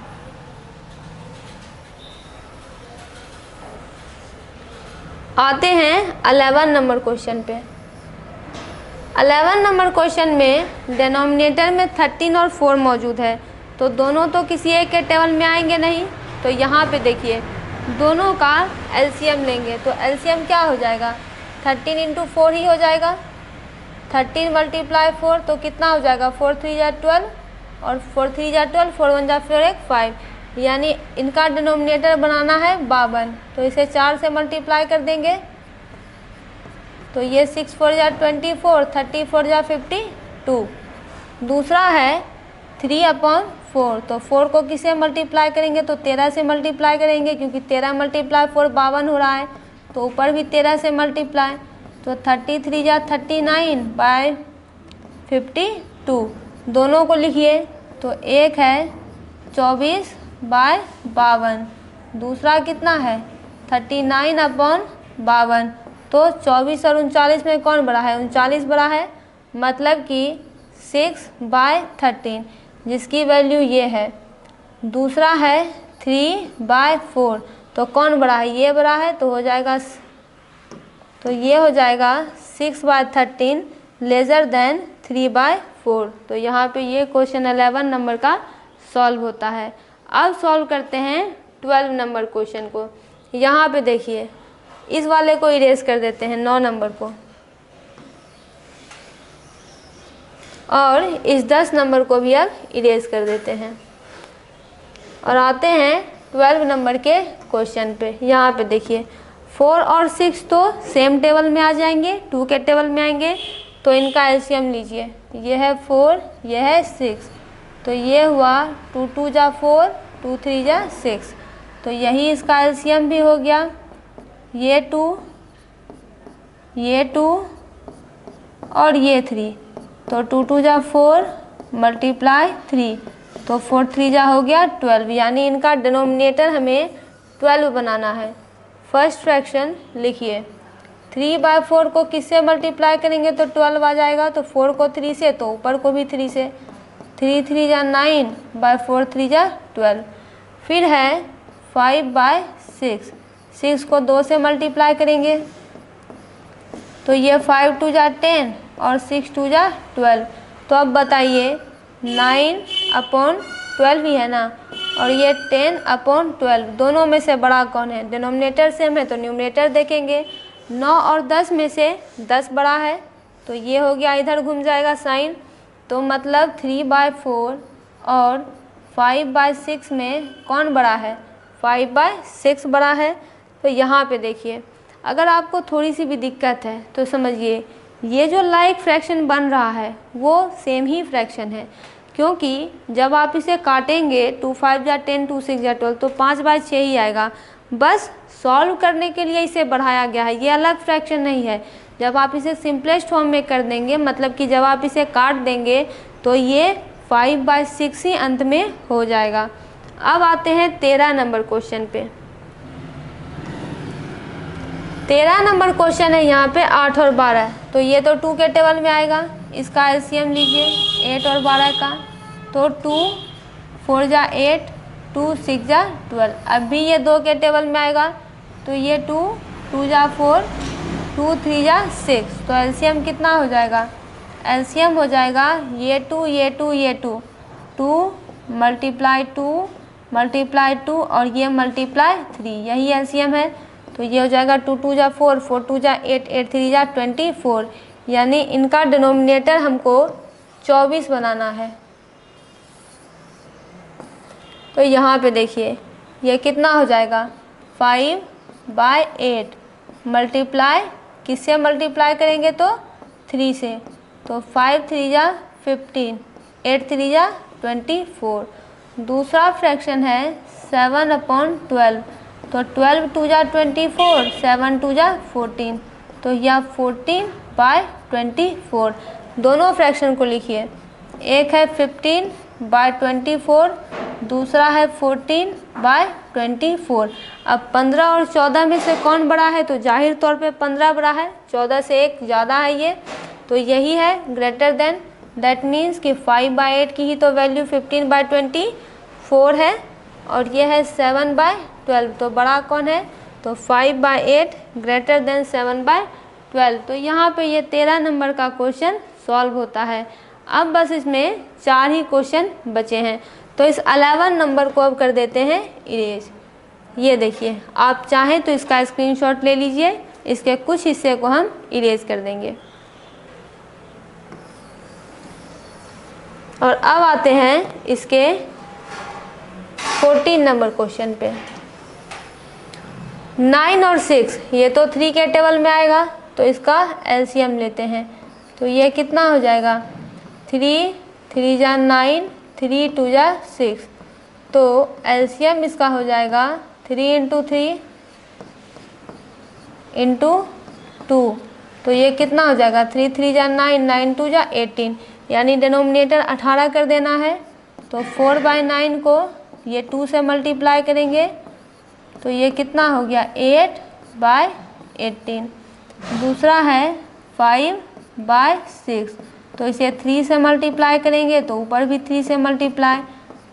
आते हैं 11 नंबर क्वेश्चन पे। 11 नंबर क्वेश्चन में डिनोमिनेटर में 13 और 4 मौजूद है, तो दोनों तो किसी एक के टेबल में आएंगे नहीं। तो यहाँ पे देखिए दोनों का एलसीएम लेंगे तो एलसीएम क्या हो जाएगा 13 × 4 ही हो जाएगा। 13 × 4 तो कितना हो जाएगा 4 3 जा 12 और 4 3 जा 12, 4 1 जा 4 5, यानी इनका डिनोमिनेटर बनाना है 52। तो इसे 4 से मल्टीप्लाई कर देंगे तो ये 6 4 जा 24, 34 जा 52। दूसरा है 3/4, तो 4 को किससे मल्टीप्लाई करेंगे तो 13 से मल्टीप्लाई करेंगे, क्योंकि 13 × 4 52 हो रहा है, तो ऊपर भी 13 से मल्टीप्लाई, तो 33 जा 39/52। दोनों को लिखिए तो एक है 24/52, दूसरा कितना है 39/52। तो 24 और 39 में कौन बड़ा है, 39 बड़ा है, मतलब कि 6/13, जिसकी वैल्यू ये है। दूसरा है 3/4, तो कौन बड़ा है, ये बड़ा है, तो हो जाएगा, तो ये हो जाएगा 6/13 लेज़र देन 3/4। तो यहाँ पे ये क्वेश्चन 11 नंबर का सॉल्व होता है। अब सॉल्व करते हैं 12 नंबर क्वेश्चन को। यहाँ पे देखिए इस वाले को इरेज कर देते हैं 9 नंबर को, और इस 10 नंबर को भी अब इरेज कर देते हैं। और आते हैं 12 नंबर के क्वेश्चन पे। यहाँ पे देखिए 4 और 6 तो सेम टेबल में आ जाएंगे, 2 के टेबल में आएंगे, तो इनका एलसीएम लीजिए। ये है 4, ये है 6, तो ये हुआ 2 2 जा 4, 2 3 जा 6, तो यही इसका एलसीएम भी हो गया। ये 2, ये 2 और ये 3, तो 2 2 जा 4 मल्टीप्लाई 3, तो 4 3 जा हो गया 12, यानी इनका डिनोमिनेटर हमें 12 बनाना है। फर्स्ट फ्रैक्शन लिखिए, 3/4 को किससे मल्टीप्लाई करेंगे तो 12 आ जाएगा, तो 4 को 3 से, तो ऊपर को भी 3 से, 3 3 जा 9/4 3 जा 12। फिर है 5/6, 6 को 2 से मल्टीप्लाई करेंगे तो ये 5 2 जा 10 और 6 2 जा 12। तो अब बताइए 9 अपॉन 12 ही है ना, और ये 10 अपॉन 12, दोनों में से बड़ा कौन है? डिनोमिनेटर सेम है तो न्यूमरेटर देखेंगे। 9 और 10 में से 10 बड़ा है, तो ये हो गया, इधर घूम जाएगा साइन, तो मतलब 3/4 और 5/6 में कौन बड़ा है? 5/6 बड़ा है। तो यहाँ पे देखिए, अगर आपको थोड़ी सी भी दिक्कत है तो समझिए ये जो लाइक फ्रैक्शन बन रहा है वो सेम ही फ्रैक्शन है, क्योंकि जब आप इसे काटेंगे 2 5 या 10 2 6 या 12 तो 5/6 ही आएगा। बस सॉल्व करने के लिए इसे बढ़ाया गया है, ये अलग फ्रैक्शन नहीं है। जब आप इसे सिंपलेस्ट फॉर्म में कर देंगे, मतलब कि जब आप इसे काट देंगे तो ये 5/6 ही अंत में हो जाएगा। अब आते हैं 13 नंबर क्वेश्चन पे। 13 नंबर क्वेश्चन है यहाँ पे 8 और 12, तो ये तो 2 के टेबल में आएगा। इसका एलसीएम लीजिए 8 और 12 का, तो 2 4 जा 8, 2 6 जा 12। अब भी ये 2 के टेबल में आएगा, तो ये 2 2 जा 4, 2 3 जा 6, तो एलसीएम कितना हो जाएगा? एलसीएम हो जाएगा ये 2 ये 2 ये 2, 2 मल्टीप्लाई 2 मल्टीप्लाई 2 और ये मल्टीप्लाई 3, यही एलसीएम है। तो ये हो जाएगा 2 2 जा 4, 4 2 जा 8, 8 3 जा 24, यानी इनका डिनोमिनेटर हमको 24 बनाना है। तो यहाँ पे देखिए ये कितना हो जाएगा? 5/8 मल्टीप्लाई किससे मल्टीप्लाई करेंगे? तो 3 से, तो 5 3 जा 15, 8 3 जा 24। दूसरा फ्रैक्शन है 7/12, तो 12 2 जा 24, 7 2 जा 14, तो यह 14/24। दोनों फ्रैक्शन को लिखिए, एक है 15/24, दूसरा है 14/24। अब 15 और 14 में से कौन बड़ा है? तो जाहिर तौर पे 15 बड़ा है, 14 से 1 ज़्यादा है ये, तो यही है ग्रेटर देन। दैट मीन्स कि 5/8 की ही तो वैल्यू 15/24 है, और ये है 7/12, तो बड़ा कौन है? तो 5/8 ग्रेटर देन 7/12। तो यहाँ पे ये 13 नंबर का क्वेश्चन सॉल्व होता है। अब बस इसमें 4 ही क्वेश्चन बचे हैं, तो इस 11 नंबर को अब कर देते हैं इरेज। ये देखिए, आप चाहें तो इसका स्क्रीनशॉट ले लीजिए, इसके कुछ हिस्से को हम इरेज कर देंगे। और अब आते हैं इसके 14 नंबर क्वेश्चन पे। 9 और 6 ये तो 3 के टेबल में आएगा, तो इसका एलसीएम लेते हैं, तो ये कितना हो जाएगा? 3 3 जा 9, 3 2 जा 6, तो एलसीएम इसका हो जाएगा 3 × 3 × 2, तो ये कितना हो जाएगा? 3 3 जा 9, 9 2 जा 18, यानी डिनोमिनेटर 18 कर देना है। तो 4/9 को ये 2 से मल्टीप्लाई करेंगे, तो ये कितना हो गया? 8/18। दूसरा है 5/6, तो इसे 3 से मल्टीप्लाई करेंगे, तो ऊपर भी 3 से मल्टीप्लाई,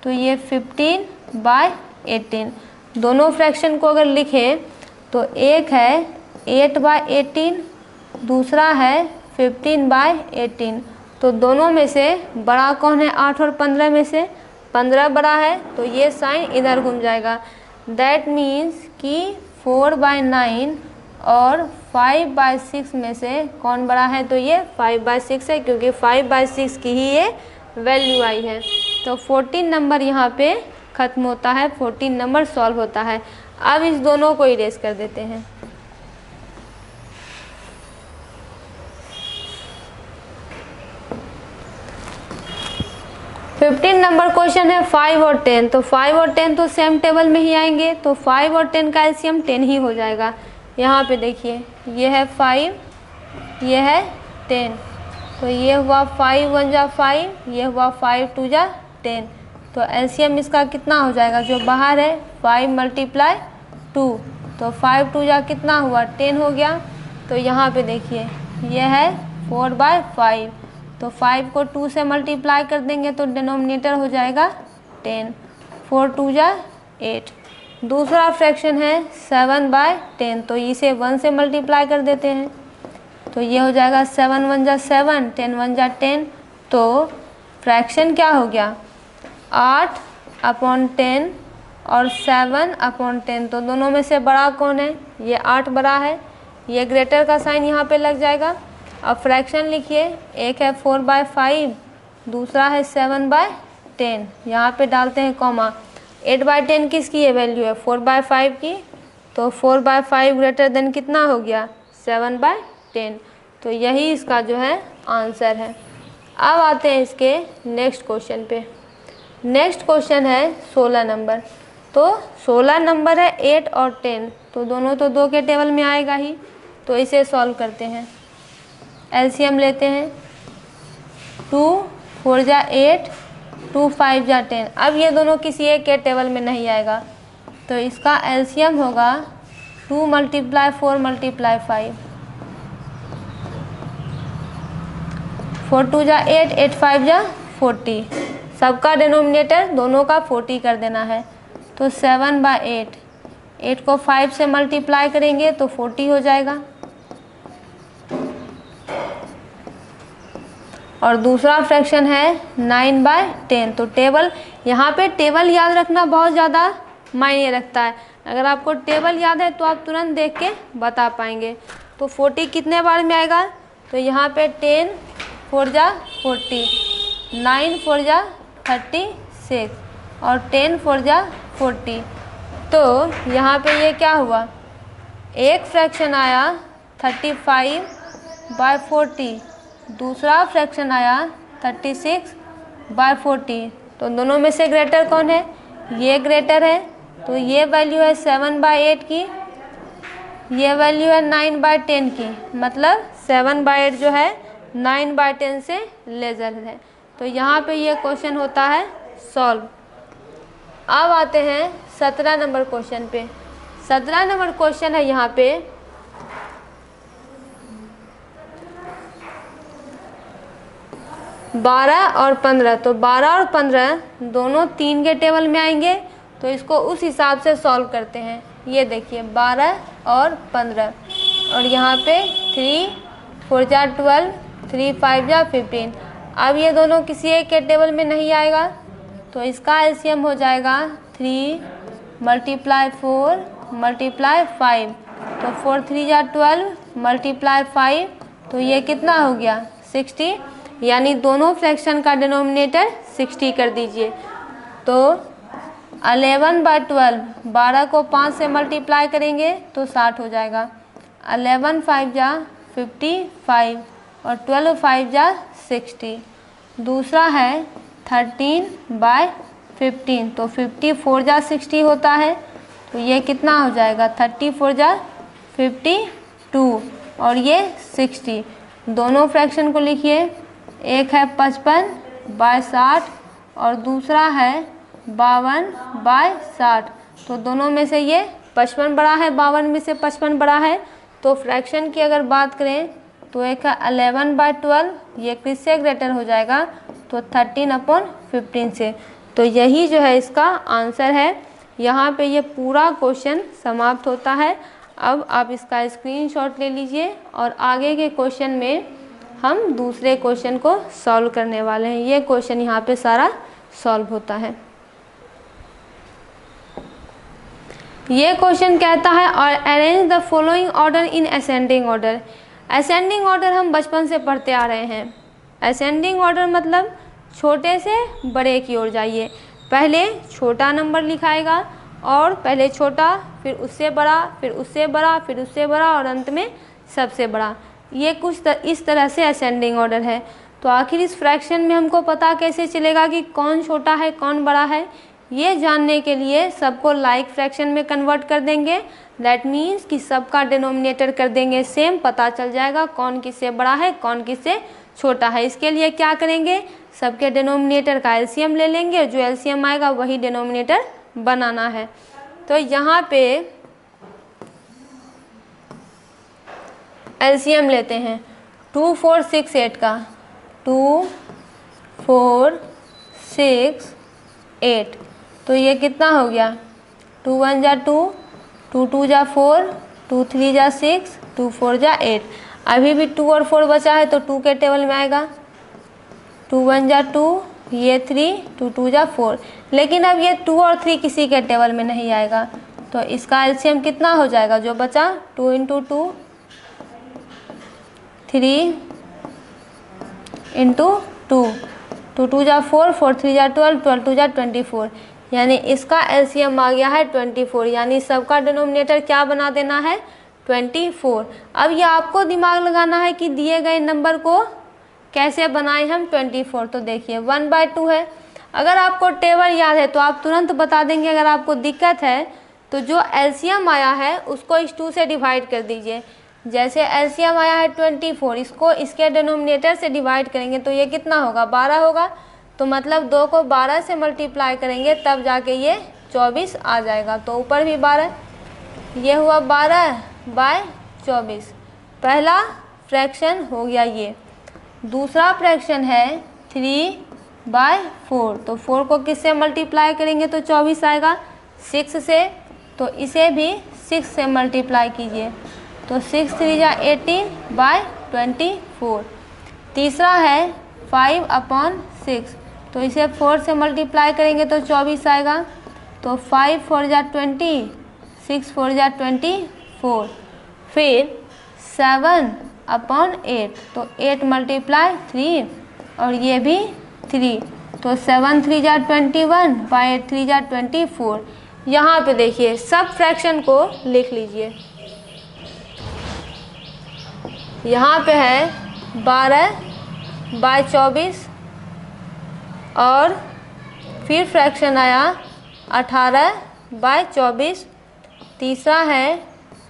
तो ये 15/18। दोनों फ्रैक्शन को अगर लिखें तो एक है 8/18, दूसरा है 15/18, तो दोनों में से बड़ा कौन है? 8 और 15 में से 15 बड़ा है, तो ये साइन इधर घूम जाएगा। दैट मीन्स कि 4/9 और 5/6 में से कौन बड़ा है? तो ये 5/6 है, क्योंकि 5/6 की ही ये वैल्यू आई है। तो 14 नंबर यहाँ पे ख़त्म होता है, 14 नंबर सॉल्व होता है। अब इस दोनों को इरेज कर देते हैं। फिफ्टीन नंबर क्वेश्चन है 5 और 10, तो 5 और 10 तो सेम टेबल में ही आएंगे, तो 5 और 10 का एलसीएम 10 ही हो जाएगा। यहाँ पे देखिए, ये है 5, ये है 10, तो ये हुआ 5 1 जा 5, ये हुआ 5 2 जा 10, तो एलसीएम इसका कितना हो जाएगा? जो बाहर है 5 × 2, तो 5 2 जा कितना हुआ? 10 हो गया। तो यहाँ पे देखिए, ये है 4/5, तो 5 को 2 से मल्टीप्लाई कर देंगे तो डिनोमिनेटर हो जाएगा 10, 4 2 जा 8। दूसरा फ्रैक्शन है 7/10, तो इसे 1 से मल्टीप्लाई कर देते हैं, तो ये हो जाएगा 7 1 जा 7, 10 1 जा 10, तो फ्रैक्शन क्या हो गया? 8/10 और 7/10, तो दोनों में से बड़ा कौन है? ये 8 बड़ा है, ये ग्रेटर का साइन यहाँ पे लग जाएगा। अब फ्रैक्शन लिखिए, एक है 4/5, दूसरा है 7/10, यहाँ पे डालते हैं कॉमा। 8/10 किसकी ये वैल्यू है? 4/5 की, तो 4/5 ग्रेटर देन कितना हो गया? 7/10, तो यही इसका जो है आंसर है। अब आते हैं इसके नेक्स्ट क्वेश्चन पे। नेक्स्ट क्वेश्चन है 16 नंबर। तो 16 नंबर है 8 और 10, तो दोनों तो 2 के टेबल में आएगा ही, तो इसे सॉल्व करते हैं। एलसीएम लेते हैं, 2 4 जा 8, 2 5 जा 10। अब ये दोनों किसी एक के टेबल में नहीं आएगा, तो इसका एलसीएम होगा 2 × 4 × 5, 4 2 जा 8, 8 5 जा 40। सबका डिनोमिनेटर दोनों का 40 कर देना है, तो 7/8, 8 को 5 से मल्टीप्लाई करेंगे तो 40 हो जाएगा। और दूसरा फ्रैक्शन है 9/10, तो टेबल, यहाँ पे टेबल याद रखना बहुत ज़्यादा मायने रखता है। अगर आपको टेबल याद है तो आप तुरंत देख के बता पाएंगे। तो 40 कितने बार में आएगा? तो यहाँ पे 10 4 जा 40, 9 4 जा 36 और 10 4 जा 40। तो यहाँ पे ये क्या हुआ? एक फ्रैक्शन आया 35/40, दूसरा फ्रैक्शन आया 36/40। तो दोनों में से ग्रेटर कौन है? ये ग्रेटर है, तो ये वैल्यू है 7/8 की, ये वैल्यू है 9/10 की, मतलब 7/8 जो है 9/10 से लेजर है। तो यहाँ पे ये क्वेश्चन होता है सॉल्व। अब आते हैं 17 नंबर क्वेश्चन पे। 17 नंबर क्वेश्चन है यहाँ पे 12 और 15। तो 12 और 15 दोनों 3 के टेबल में आएंगे, तो इसको उस हिसाब से सॉल्व करते हैं। ये देखिए 12 और 15, और यहाँ पे 3 4 जा 12, 3 5 जा 15। अब ये दोनों किसी एक के टेबल में नहीं आएगा, तो इसका एलसीएम हो जाएगा 3 × 4 × 5, तो 4 3 जा 12 × 5, तो ये कितना हो गया? 60, यानी दोनों फ्रैक्शन का डिनोमिनेटर 60 कर दीजिए। तो 11/12, 12 को 5 से मल्टीप्लाई करेंगे तो 60 हो जाएगा। 11 5 जा 55 और 12 5 जा 60। दूसरा है 13/15, तो 54 जा 60 होता है, तो ये कितना हो जाएगा? 34 जा 52 और ये 60। दोनों फ्रैक्शन को लिखिए, एक है 55/60 और दूसरा है 52/60। तो दोनों में से ये 55 बड़ा है, 52 में से 55 बड़ा है। तो फ्रैक्शन की अगर बात करें तो एक है 11/12, ये किससे ग्रेटर हो जाएगा? तो 13/15 से। तो यही जो है इसका आंसर है। यहाँ पे ये पूरा क्वेश्चन समाप्त होता है। अब आप इसका स्क्रीनशॉट ले लीजिए और आगे के क्वेश्चन में हम दूसरे क्वेश्चन को सॉल्व करने वाले हैं। ये क्वेश्चन यहाँ पे सारा सॉल्व होता है। ये क्वेश्चन कहता है और arrange the following order in ascending order. Ascending order हम बचपन से पढ़ते आ रहे हैं। असेंडिंग ऑर्डर मतलब छोटे से बड़े की ओर जाइए। पहले छोटा नंबर लिखाएगा और पहले छोटा, फिर उससे बड़ा, फिर उससे बड़ा, फिर उससे बड़ा और अंत में सबसे बड़ा। ये कुछ इस तरह से असेंडिंग ऑर्डर है। तो आखिर इस फ्रैक्शन में हमको पता कैसे चलेगा कि कौन छोटा है कौन बड़ा है? ये जानने के लिए सबको लाइक फ्रैक्शन में कन्वर्ट कर देंगे। दैट मीन्स कि सबका डिनोमिनेटर कर देंगे सेम, पता चल जाएगा कौन किससे बड़ा है कौन किससे छोटा है। इसके लिए क्या करेंगे? सबके डिनोमिनेटर का एलसीएम ले लेंगे, जो एलसीएम आएगा वही डिनोमिनेटर बनाना है। तो यहाँ पे एलसीएम लेते हैं 2 4 6 8 का। 2 4 6 8, तो ये कितना हो गया? 2 1 जा 2, 2 2 जा 4, 2 3 जा 6, 2 4 जा 8। अभी भी 2 और 4 बचा है तो 2 के टेबल में आएगा। 2 1 जा 2, ये 3, 2 2 जा 4। लेकिन अब ये 2 और 3 किसी के टेबल में नहीं आएगा, तो इसका एलसीएम कितना हो जाएगा जो बचा? 2 × 2 3 × 2, 2 2 जा 4, 4 3 जा 12, 12 2 जा 24। यानी इसका एलसीएम आ गया है 24। यानी सबका डिनोमिनेटर क्या बना देना है? 24। अब ये आपको दिमाग लगाना है कि दिए गए नंबर को कैसे बनाए हम 24। तो देखिए 1/2 है। अगर आपको टेबल याद है तो आप तुरंत बता देंगे। अगर आपको दिक्कत है तो जो एलसीएम आया है उसको इस 2 से डिवाइड कर दीजिए। जैसे एलसीएम आया है 24, इसको इसके डिनोमिनेटर से डिवाइड करेंगे तो ये कितना होगा? 12 होगा। तो मतलब 2 को 12 से मल्टीप्लाई करेंगे तब जाके ये 24 आ जाएगा। तो ऊपर भी 12, ये हुआ 12/24। पहला फ्रैक्शन हो गया ये। दूसरा फ्रैक्शन है 3/4। तो 4 को किससे मल्टीप्लाई करेंगे तो 24 आएगा? 6 से। तो इसे भी 6 से मल्टीप्लाई कीजिए तो 6 3 जा 18/24। तीसरा है 5/6। तो इसे 4 से मल्टीप्लाई करेंगे तो 24 आएगा। तो 5 4 जा 20, 6 4 जा 24। फिर 7/8। तो 8 × 3 और ये भी 3। तो 7 3 जा 21, 8 3 जा 24। यहाँ पे देखिए सब फ्रैक्शन को लिख लीजिए। यहाँ पे है 12/24 और फिर फ्रैक्शन आया 18/24। तीसरा है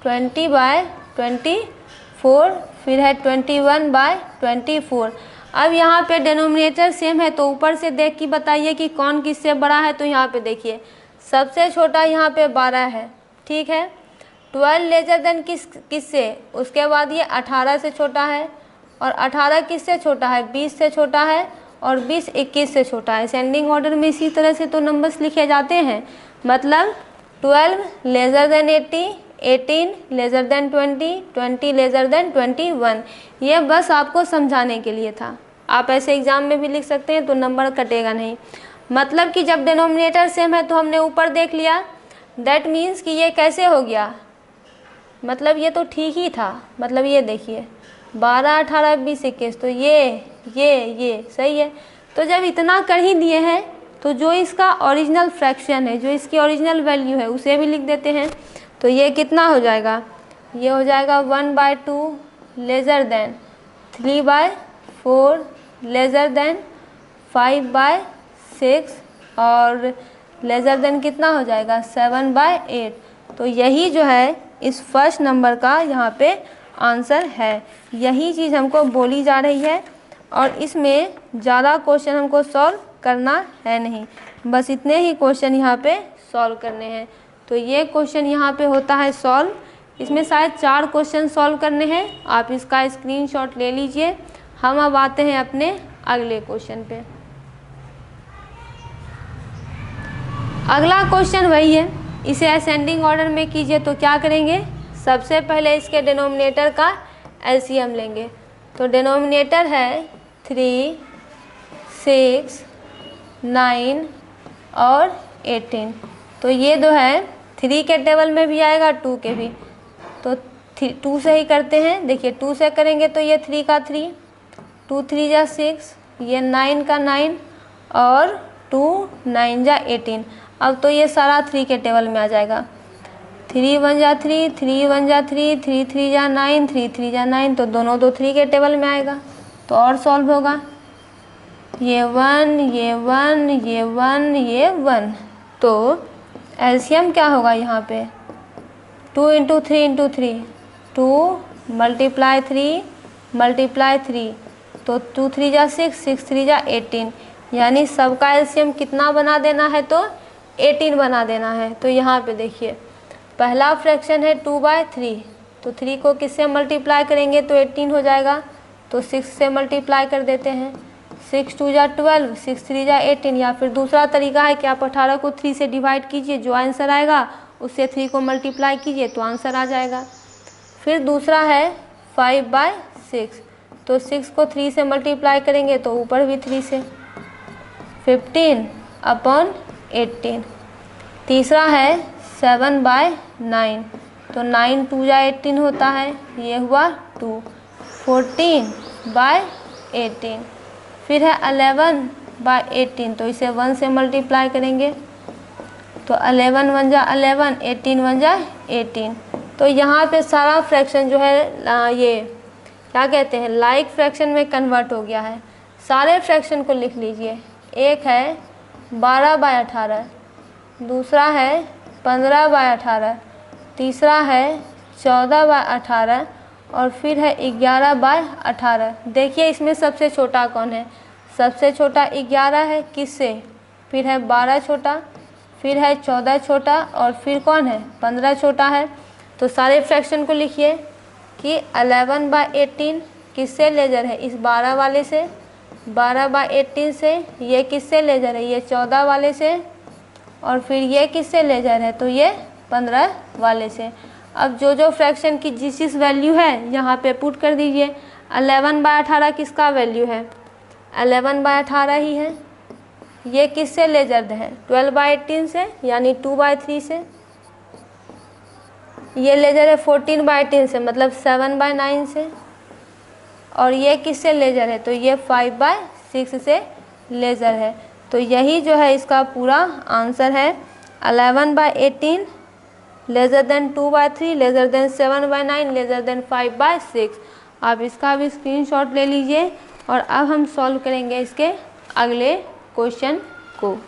20/24, फिर है 21/24। अब यहाँ पे डिनोमिनेटर सेम है तो ऊपर से देख के बताइए कि कौन किससे बड़ा है। तो यहाँ पे देखिए सबसे छोटा यहाँ पे 12 है, ठीक है। 12 लेजर देन किससे? उसके बाद ये 18 से छोटा है और 18 किससे छोटा है? 20 से छोटा है और 20 21 से छोटा है। असेंडिंग ऑर्डर में इसी तरह से तो नंबर्स लिखे जाते हैं। मतलब 12 lesser than 80, 18 lesser than 20, 20 lesser than 21। ये बस आपको समझाने के लिए था। आप ऐसे एग्ज़ाम में भी लिख सकते हैं तो नंबर कटेगा नहीं। मतलब कि जब डिनोमिनेटर सेम है तो हमने ऊपर देख लिया, दैट मीन्स कि ये कैसे हो गया? मतलब ये तो ठीक ही था। मतलब ये देखिए 12 18 20 21, तो ये सही है। तो जब इतना कर ही दिए हैं तो जो इसका ओरिजिनल फ्रैक्शन है, जो इसकी ओरिजिनल वैल्यू है, उसे भी लिख देते हैं। तो ये कितना हो जाएगा? ये हो जाएगा 1/2 लेजर देन 3/4 लेजर देन 5/6 और लेजर देन कितना हो जाएगा? 7/8। तो यही जो है इस फर्स्ट नंबर का यहाँ पे आंसर है। यही चीज़ हमको बोली जा रही है और इसमें ज़्यादा क्वेश्चन हमको सॉल्व करना है नहीं, बस इतने ही क्वेश्चन यहाँ पे सॉल्व करने हैं। तो ये क्वेश्चन यहाँ पे होता है सॉल्व। इसमें शायद 4 क्वेश्चन सॉल्व करने हैं। आप इसका स्क्रीनशॉट ले लीजिए। हम अब आते हैं अपने अगले क्वेश्चन पे। अगला क्वेश्चन वही है, इसे असेंडिंग ऑर्डर में कीजिए। तो क्या करेंगे? सबसे पहले इसके डिनोमिनेटर का एलसीएम लेंगे। तो डिनोमिनेटर है 3, 6, 9 और 18। तो ये जो है 3 के टेबल में भी आएगा, 2 के भी। तो 2 से ही करते हैं। देखिए 2 से करेंगे तो ये 3 का 3, 2 3 जा 6, ये 9 का 9 और 2 9 जा 18। अब तो ये सारा 3 के टेबल में आ जाएगा। 3 1 जा 3, 3 1 जा 3, 3 3 जा 9, 3 3 जा 9। तो दोनों 3 के टेबल में आएगा तो और सॉल्व होगा। ये 1, ये 1, ये 1, ये 1। तो एलसीएम क्या होगा यहाँ पे? 2 × 3 × 3, 2 × 3 × 3। तो 2 3 जा 6, 6 3 जा 18। यानी सबका एलसीएम कितना बना देना है? तो 18 बना देना है। तो यहाँ पे देखिए पहला फ्रैक्शन है 2/3। तो 3 को किससे मल्टीप्लाई करेंगे तो 18 हो जाएगा। तो 6 से मल्टीप्लाई कर देते हैं। 6 2 जा 12, 6 3 जा 18। या फिर दूसरा तरीका है कि आप 18 को 3 से डिवाइड कीजिए, जो आंसर आएगा उससे 3 को मल्टीप्लाई कीजिए तो आंसर आ जाएगा। फिर दूसरा है 5/6। तो 6 को 3 से मल्टीप्लाई करेंगे तो ऊपर भी 3 से। 15/18। तीसरा है 7/9, तो 9 2 जा 18 होता है, ये हुआ 2। 14/18। फिर है 11/18, तो इसे 1 से मल्टीप्लाई करेंगे, तो 11 1 जा 11, 18 1 जा 18। तो यहाँ पे सारा फ्रैक्शन जो है ये क्या कहते हैं, लाइक फ्रैक्शन में कन्वर्ट हो गया है। सारे फ्रैक्शन को लिख लीजिए। एक है 12/18, दूसरा है 15/18, तीसरा है 14/18 और फिर है 11/18। देखिए इसमें सबसे छोटा कौन है, सबसे छोटा 11 है, किससे, फिर है 12 छोटा, फिर है 14 छोटा और फिर कौन है, 15 छोटा है। तो सारे फ्रैक्शन को लिखिए कि 11/18 किससे लेजर है, इस 12 वाले से, 12/18 से, ये किससे लेजर है, ये 14 वाले से, और फिर ये किससे लेजर है, तो ये 15 वाले से। अब जो जो फ्रैक्शन की जिस वैल्यू है यहाँ पे पुट कर दीजिए। 11/18 किसका वैल्यू है, 11/18 ही है। ये किससे लेजर है, 12/18 से, यानी 2/3 से। ये लेजर है 14/18 से, मतलब 7/9 से। और ये किससे लेजर है, तो ये 5/6 से लेजर है। तो यही जो है इसका पूरा आंसर है। 11/18 lesser than 2/3, lesser than 7/9, lesser than 5/6। आप इसका भी स्क्रीनशॉट ले लीजिए। और अब हम सॉल्व करेंगे इसके अगले क्वेश्चन को।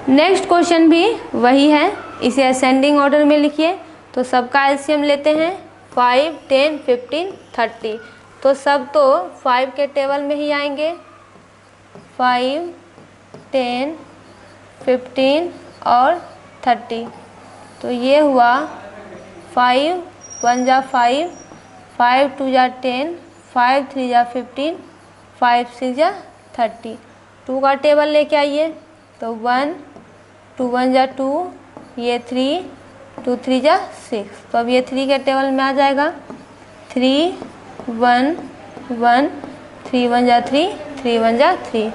नेक्स्ट क्वेश्चन भी वही है, इसे असेंडिंग ऑर्डर में लिखिए। तो सबका एलसीएम लेते हैं, 5 10 15 30। तो सब तो 5 के टेबल में ही आएंगे, 5 10 15 और 30। तो ये हुआ 5 1 जा 5, 5 2 जा 10, 5 3 जा 15, 5 6 जा 30। 2 का टेबल लेके आइए, तो 1 2 1 जा 2, ये 3 2 3 जा 6। तो अब ये 3 के टेबल में आ जाएगा, 3 1 1, 3 1 जा 3, 3 1 जा 3।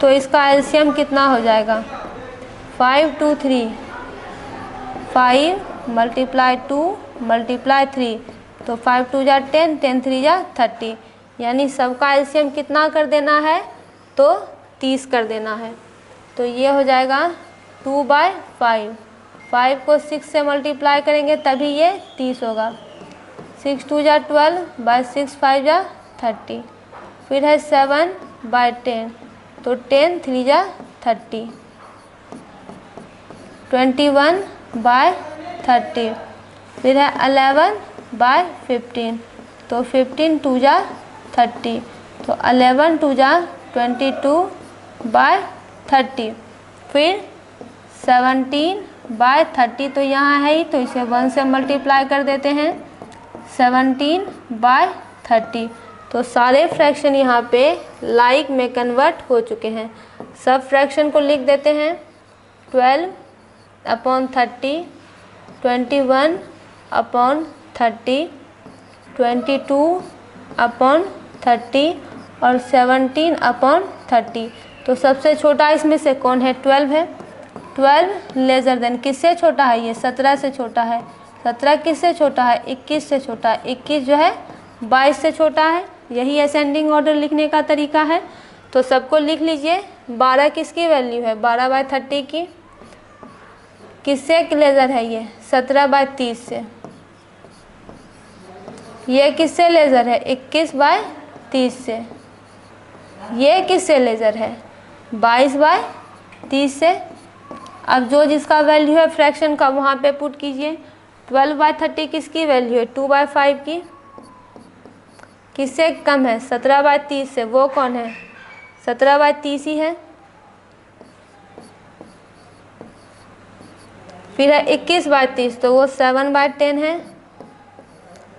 तो इसका एलसीएम कितना हो जाएगा, 5 2 3, 5 मल्टीप्लाई 2 मल्टीप्लाई 3, तो 5 2 जा 10, 10 3 जा 30। यानी सबका एलसीएम कितना कर देना है, तो 30 कर देना है। तो ये हो जाएगा 2/5। 5 को 6 से मल्टीप्लाई करेंगे तभी ये 30 होगा। 6 2 जा 12/6, 5 जा 30। फिर है 7/10, तो 10 3 जा 30, 21/30। फिर है 11/15, तो 15 2 जा 30, तो 11 2 जा 22/30। फिर 17/30, तो यहाँ है ही, तो इसे 1 से मल्टीप्लाई कर देते हैं, 17/30। तो सारे फ्रैक्शन यहाँ पे लाइक में कन्वर्ट हो चुके हैं। सब फ्रैक्शन को लिख देते हैं, 12/30, 21/30, 22/30 और 17/30। तो सबसे छोटा इसमें से कौन है, 12 है। 12 लेजर देन किससे छोटा है, ये 17 से छोटा है। 17 किससे छोटा है, 21 से छोटा है। 21 जो है 22 से छोटा है। यही असेंडिंग ऑर्डर लिखने का तरीका है। तो सबको लिख लीजिए। 12 किसकी वैल्यू है, 12/30 की। किससे लेजर है, ये 17/30 से। ये किससे लेजर है, 21/30 से। ये किससे लेजर है, 22/30 से। अब जो जिसका वैल्यू है फ्रैक्शन का वहाँ पे पुट कीजिए। 12/30 किसकी वैल्यू है, 2/5 की। किससे कम है, 17/30 से। वो कौन है, 17/30 ही है। फिर है 21/30, तो वो 7/10 है।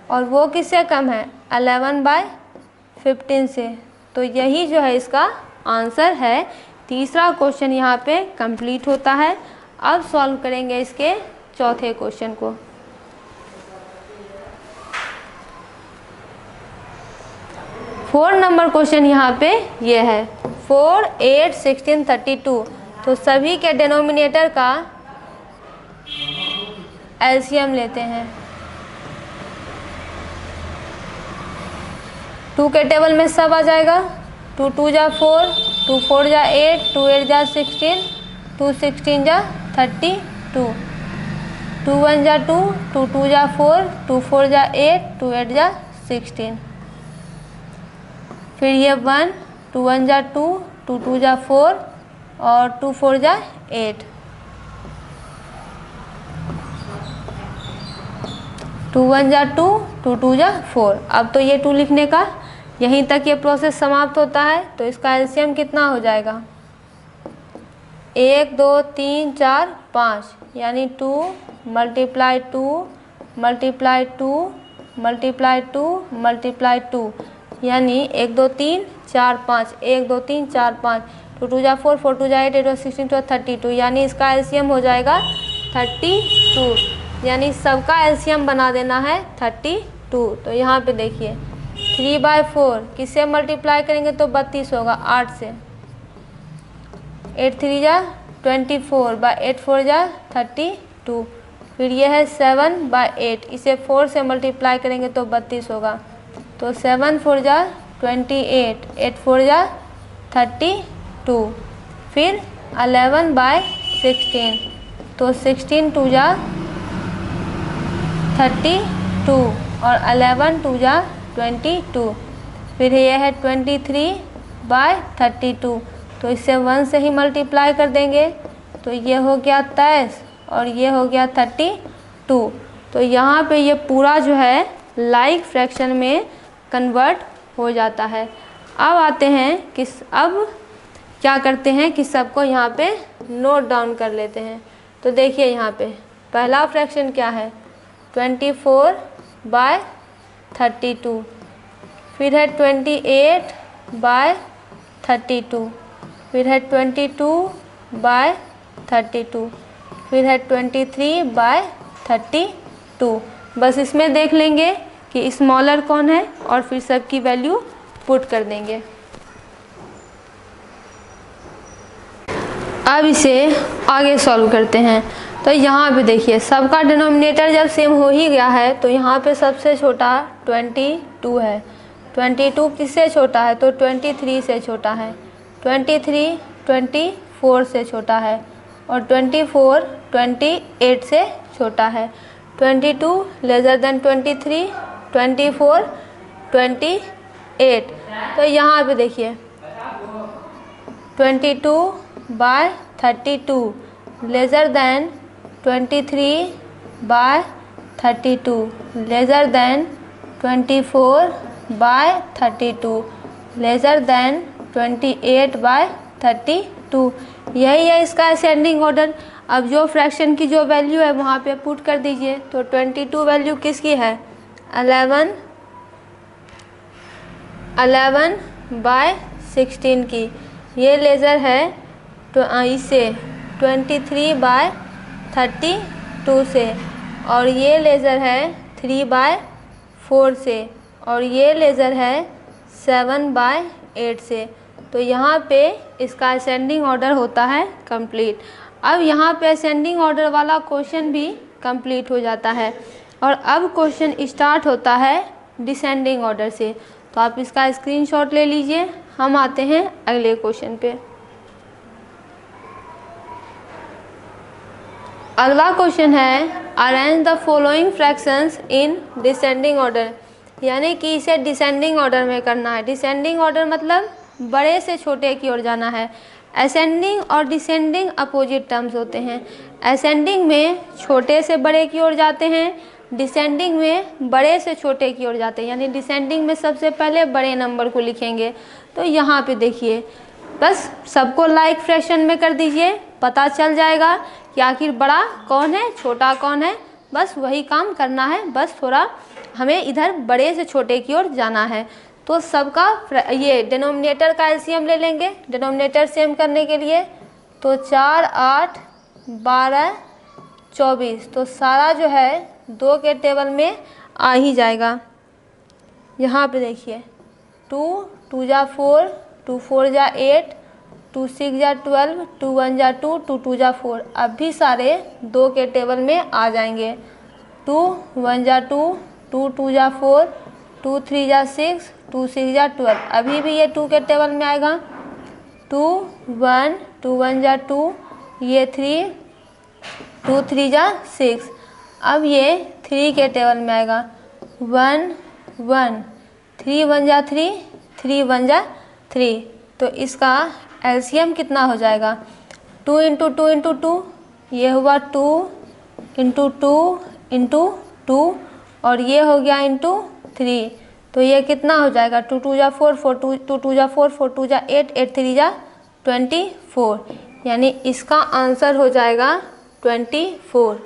और वो किससे कम है, 11/15 से। तो यही जो है इसका आंसर है। तीसरा क्वेश्चन यहाँ पे कंप्लीट होता है। अब सॉल्व करेंगे इसके चौथे क्वेश्चन को। 4 नंबर क्वेश्चन यहाँ पे ये है 4, 8, 16, 32। तो सभी के डिनोमिनेटर का एलसीएम लेते हैं। 2 के टेबल में सब आ जाएगा। 2 2 जा 4, 2 4 जा 8, 2 8 जा 16, 2 16 जा 32, 2 1 जा 2, 2 2 जा 4, 2 4 जा 8, 2 8 जा 16। फिर ये 1, 2 1 जा 2, 2 2 जा 4 और 2 4 जा 8, 2 1 जा 2, 2 2 जा 4। अब तो ये 2 लिखने का यहीं तक ये प्रोसेस समाप्त होता है। तो इसका एलसीएम कितना हो जाएगा? 1 2 3 4 5, यानी 2 मल्टीप्लाई 2 मल्टीप्लाई 2 मल्टीप्लाई 2 मल्टीप्लाई 2, यानी 1 2 3 4 5, 1 2 3 4 5, 2 2 जा 4, 4 2 जा 8, 8 2 16, 2 32, यानी इसका एलसीएम हो जाएगा 32। यानी सबका एलसीएम बना देना है 32। तो यहाँ पे देखिए 3/4 किससे मल्टीप्लाई करेंगे तो 32 होगा 8 से। 8 3 जा 24, 8 4 जा 32। फिर ये है 7/8, इसे 4 से मल्टीप्लाई करेंगे तो 32 होगा। तो 7 4 जा 28, 8 4 जा 32। फिर 11/16, तो 16 2 जा 32 और 11 2 जा 22। फिर ये है 23/32, तो इससे 1 से ही मल्टीप्लाई कर देंगे तो ये हो गया 23 और ये हो गया 32। तो यहाँ पे ये पूरा जो है लाइक फ्रैक्शन में कन्वर्ट हो जाता है। अब आते हैं कि अब क्या करते हैं कि सबको यहाँ पे नोट डाउन कर लेते हैं। तो देखिए यहाँ पे पहला फ्रैक्शन क्या है 24/32, फिर है 28/32, फिर है 22/32, फिर है 23/32। बस इसमें देख लेंगे कि स्मॉलर कौन है और फिर सबकी वैल्यू पुट कर देंगे। अब इसे आगे सॉल्व करते हैं। तो यहाँ पे देखिए सबका डिनोमिनेटर जब सेम हो ही गया है तो यहाँ पे सबसे छोटा 22 है। 22 किससे छोटा है तो 23 से छोटा है। 23 24 से छोटा है और 24 28 से छोटा है। 22 लेसर देन 23, 24 28। तो यहाँ पे देखिए 22/32 lesser than 23/32 lesser than 24/32 lesser than 28/32। यही है इसका असेंडिंग ऑर्डर। अब जो फ्रैक्शन की जो वैल्यू है वहाँ पे पुट कर दीजिए। तो 22 वैल्यू किसकी है 11/16 की। ये लेज़र है तो इसे 23/32 से, और ये लेज़र है 3/4 से, और ये लेज़र है 7/8 से। तो यहाँ पे इसका असेंडिंग ऑर्डर होता है कंप्लीट। अब यहाँ पे असेंडिंग ऑर्डर वाला क्वेश्चन भी कंप्लीट हो जाता है और अब क्वेश्चन स्टार्ट होता है डिसेंडिंग ऑर्डर से। तो आप इसका स्क्रीनशॉट ले लीजिए। हम आते हैं अगले क्वेश्चन पे। अगला क्वेश्चन है arrange the following fractions in descending order, यानी कि इसे डिसेंडिंग ऑर्डर में करना है। डिसेंडिंग ऑर्डर मतलब बड़े से छोटे की ओर जाना है। असेंडिंग और डिसेंडिंग अपोजिट टर्म्स होते हैं। असेंडिंग में छोटे से बड़े की ओर जाते हैं, डिसेंडिंग में बड़े से छोटे की ओर जाते हैं। यानी डिसेंडिंग में सबसे पहले बड़े नंबर को लिखेंगे। तो यहाँ पे देखिए बस सबको लाइक फ्रैक्शन में कर दीजिए, पता चल जाएगा कि आखिर बड़ा कौन है छोटा कौन है। बस वही काम करना है, बस थोड़ा हमें इधर बड़े से छोटे की ओर जाना है। तो सबका ये डिनोमिनेटर का एलसीएम ले लेंगे डिनोमिनेटर सेम करने के लिए। तो 4 8 12 24, तो सारा जो है 2 के टेबल में आ ही जाएगा। यहाँ पे देखिए 2 जा 4, 2 4 जा 8, 2 6 जा 12, 2 1 जा 2, 2 2 जा 4। अब भी सारे 2 के टेबल में आ जाएंगे। 2 1 जा 2, 2 2 जा 4, 2 3 जा 6, 2 6 जा 12। अभी भी ये 2 के टेबल में आएगा। 2 1, 2 1 जा 2, ये 3, 2 3 जा 6। अब ये 3 के टेबल में आएगा। 1 1, 3 1 जा 3, 3 1 जा 3। तो इसका एलसीएम कितना हो जाएगा? 2 इंटू 2 इंटू 2, ये हुआ 2 इंटू 2 इंटू 2, और ये हो गया इंटू 3। तो ये कितना हो जाएगा? 2 2 जा 4, 4 2 2 जा 4, 4 2 जा 8, 8 3 जा 24। यानी इसका आंसर हो जाएगा 24।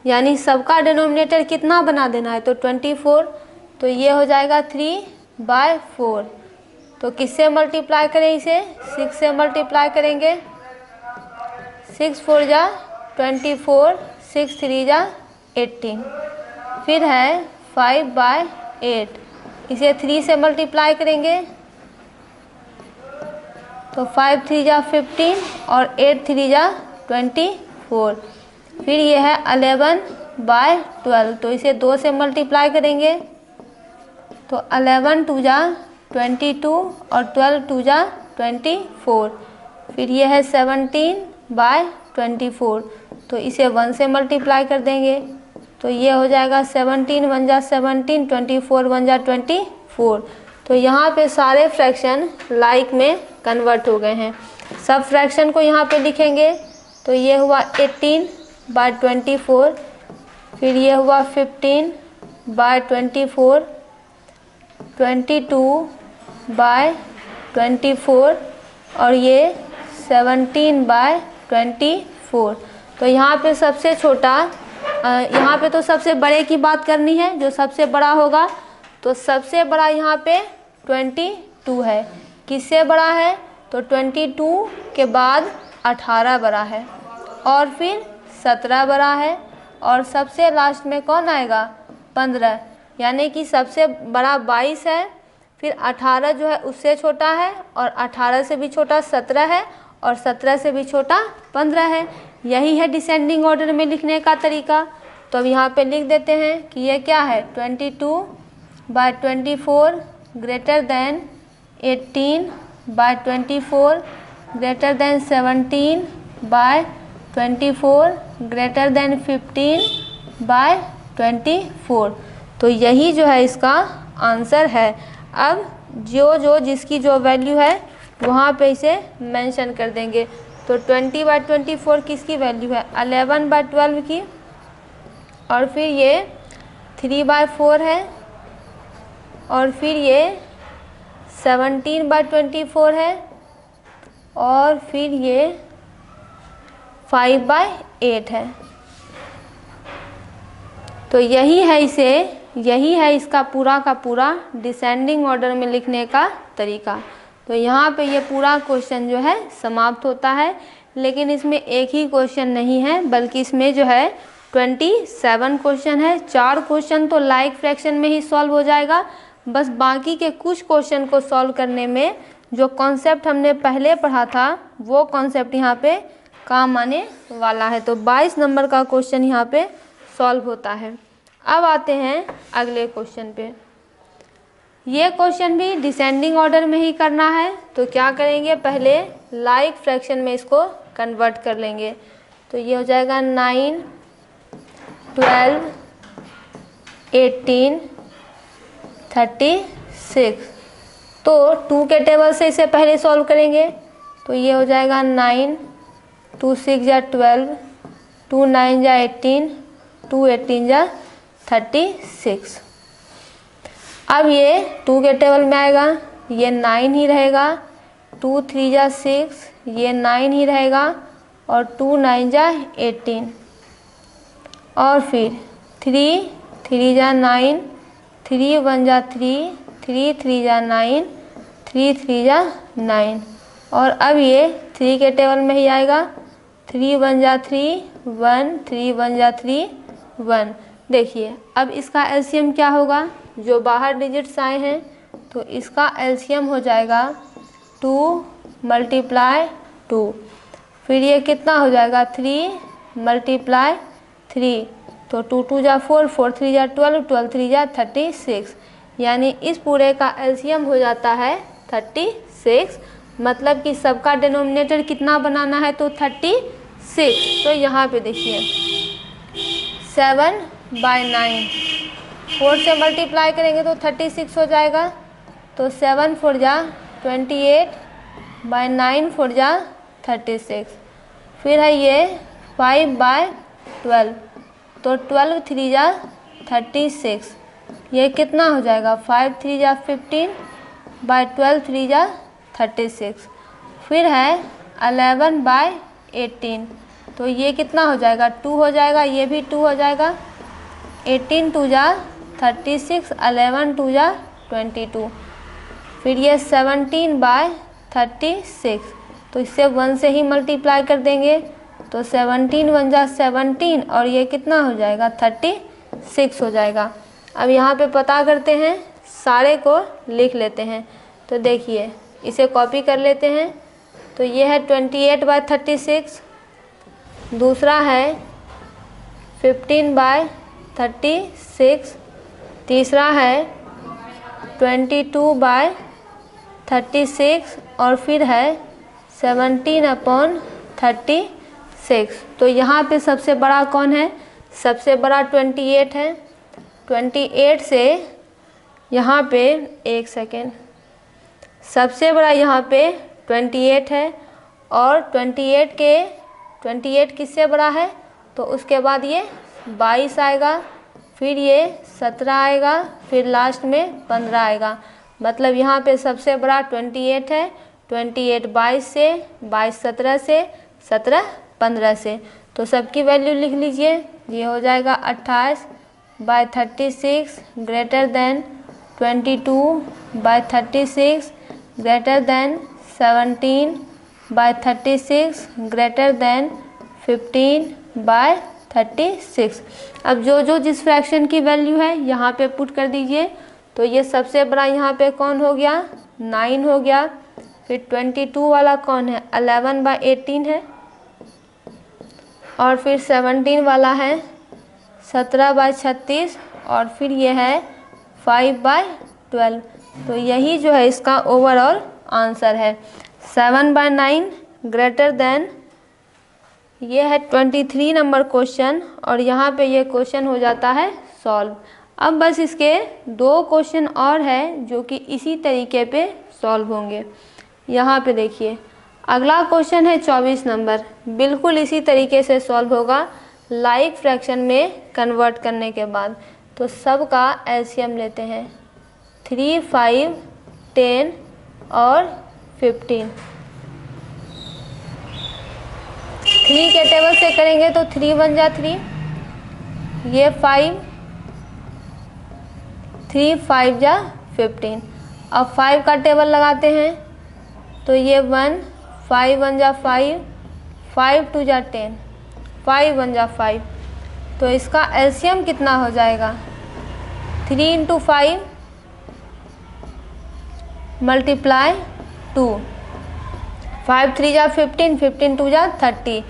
यानी सबका डिनोमिनेटर कितना बना देना है? तो 24। तो ये हो जाएगा 3/4। तो किससे मल्टीप्लाई करें इसे? 6 से मल्टीप्लाई करेंगे। 6 4 जा 24, 6 3 जा 18। फिर है 5/8, इसे 3 से मल्टीप्लाई करेंगे तो 5 3 जा 15 और 8 3 जा 24। फिर ये है 11/12, तो इसे 2 से मल्टीप्लाई करेंगे तो 11 2 जा 22 और 12 2 जा 24। फिर ये है 17/24, तो इसे 1 से मल्टीप्लाई कर देंगे तो ये हो जाएगा 17 1 जा 17, 24 1 जा 24। तो यहाँ पे सारे फ्रैक्शन लाइक में कन्वर्ट हो गए हैं। सब फ्रैक्शन को यहाँ पे लिखेंगे तो ये हुआ 18/24, फिर ये हुआ 15/24, 22/24 और ये 17/24। तो यहाँ पे सबसे छोटा, यहाँ पे तो सबसे बड़े की बात करनी है, जो सबसे बड़ा होगा। तो सबसे बड़ा यहाँ पे 22 है। किससे बड़ा है? तो 22 के बाद 18 बड़ा है और फिर 17 बड़ा है और सबसे लास्ट में कौन आएगा? 15। यानी कि सबसे बड़ा 22 है, फिर 18 जो है उससे छोटा है और 18 से भी छोटा 17 है और 17 से भी छोटा 15 है। यही है डिसेंडिंग ऑर्डर में लिखने का तरीका। तो अब यहाँ पे लिख देते हैं कि ये क्या है? 22/24 greater than 18/24 greater than 17/24 greater than 15/24। तो यही जो है इसका आंसर है। अब जो जिसकी जो वैल्यू है वहाँ पे इसे मेंशन कर देंगे। तो 20/24 किसकी वैल्यू है? 11/12 की, और फिर ये 3/4 है, और फिर ये 17/24 है, और फिर ये 5/8 है। तो यही है इसका पूरा का पूरा डिसेंडिंग ऑर्डर में लिखने का तरीका। तो यहाँ पे ये पूरा क्वेश्चन जो है समाप्त होता है। लेकिन इसमें एक ही क्वेश्चन नहीं है, बल्कि इसमें जो है 27 क्वेश्चन है। 4 क्वेश्चन तो लाइक फ्रैक्शन में ही सॉल्व हो जाएगा। बस बाकी के कुछ क्वेश्चन को सॉल्व करने में जो कॉन्सेप्ट हमने पहले पढ़ा था वो कॉन्सेप्ट यहाँ पे काम आने वाला है। तो 22 नंबर का क्वेश्चन यहाँ पे सॉल्व होता है। अब आते हैं अगले क्वेश्चन पे। ये क्वेश्चन भी डिसेंडिंग ऑर्डर में ही करना है। तो क्या करेंगे? पहले लाइक फ्रैक्शन में इसको कन्वर्ट कर लेंगे। तो ये हो जाएगा 9 12 18 36। तो 2 के टेबल से इसे पहले सॉल्व करेंगे। तो ये हो जाएगा 9 2 6 जा 12, 2 9 जा 18, 2 18 जा 36। अब ये 2 के टेबल में आएगा, ये 9 ही रहेगा। 2 3 जा 6, ये 9 ही रहेगा, और 2 9 जा 18, और फिर 3 3 जा 9, 3 1 जा 3, 3 3 जा 9, 3 3 जा 9, और अब ये 3 के टेबल में ही आएगा। 3 1 जा 3 1, 3 1 जा 3 1। देखिए अब इसका एलसीएम क्या होगा? जो बाहर डिजिट्स आए हैं तो इसका एलसीएम हो जाएगा 2 × 2। फिर ये कितना हो जाएगा 3 × 3, तो 2 2 जा 4, 4 3 जा 12, 12 3 जा 36। यानी इस पूरे का एलसीएम हो जाता है 36। मतलब कि सबका डिनोमिनेटर कितना बनाना है, तो 36। तो यहाँ पे देखिए 7/9, 4 से मल्टीप्लाई करेंगे तो 36 हो जाएगा। तो 7 4 जा 28/9 4 जा 36। फिर है ये 5/12, तो 12 3 जा 36। ये कितना हो जाएगा 5 3 जा 15/12 3 जा 36। फिर है 11/18, तो ये कितना हो जाएगा 2 हो जाएगा, ये भी 2 हो जाएगा। 18 2 जा 36, 11 2 जा 22। फिर ये 17/36, तो इससे 1 से ही मल्टीप्लाई कर देंगे, तो 17 1 जा 17, और ये कितना हो जाएगा 36 हो जाएगा। अब यहाँ पे पता करते हैं, सारे को लिख लेते हैं। तो देखिए इसे कॉपी कर लेते हैं। तो ये है 28/36, दूसरा है 15/36, तीसरा है 22/36, और फिर है 17/36। तो यहाँ पे सबसे बड़ा कौन है, सबसे बड़ा 28 है। 28 से यहाँ पे एक सेकेंड, सबसे बड़ा यहाँ पे 28 है, और 28 किससे बड़ा है, तो उसके बाद ये 22 आएगा, फिर ये 17 आएगा, फिर लास्ट में 15 आएगा। मतलब यहाँ पे सबसे बड़ा 28 है। 28 22 से, 22 17 से, 17 15 से। तो सबकी वैल्यू लिख लीजिए। ये हो जाएगा 28/36 greater than 22/36 greater than 17/36 greater than 15/36। अब जो जिस फ्रैक्शन की वैल्यू है यहाँ पे पुट कर दीजिए। तो ये सबसे बड़ा यहाँ पे कौन हो गया 9 हो गया। फिर 22 वाला कौन है 11/18 है, और फिर 17 वाला है 17/36, और फिर ये है 5/12। तो यही जो है इसका ओवरऑल आंसर है। 7/9 ग्रेटर देन, ये है 23 नंबर क्वेश्चन, और यहाँ पे ये क्वेश्चन हो जाता है सॉल्व। अब बस इसके 2 क्वेश्चन और है जो कि इसी तरीके पे सॉल्व होंगे। यहाँ पे देखिए अगला क्वेश्चन है 24 नंबर, बिल्कुल इसी तरीके से सॉल्व होगा लाइक फ्रैक्शन में कन्वर्ट करने के बाद। तो सब का एलसीएम लेते हैं 3 5 10 और 15। 3 के टेबल से करेंगे तो 3 1 जा 3, ये 5, 3 5 जा 15। अब 5 का टेबल लगाते हैं तो ये 1, 5 1 जा 5, 5 2 जा 10, 5 1 जा 5। तो इसका एलसीएम कितना हो जाएगा 3 × 5 मल्टीप्लाई 2, 5 3 जा 15, 15 2 जा 30।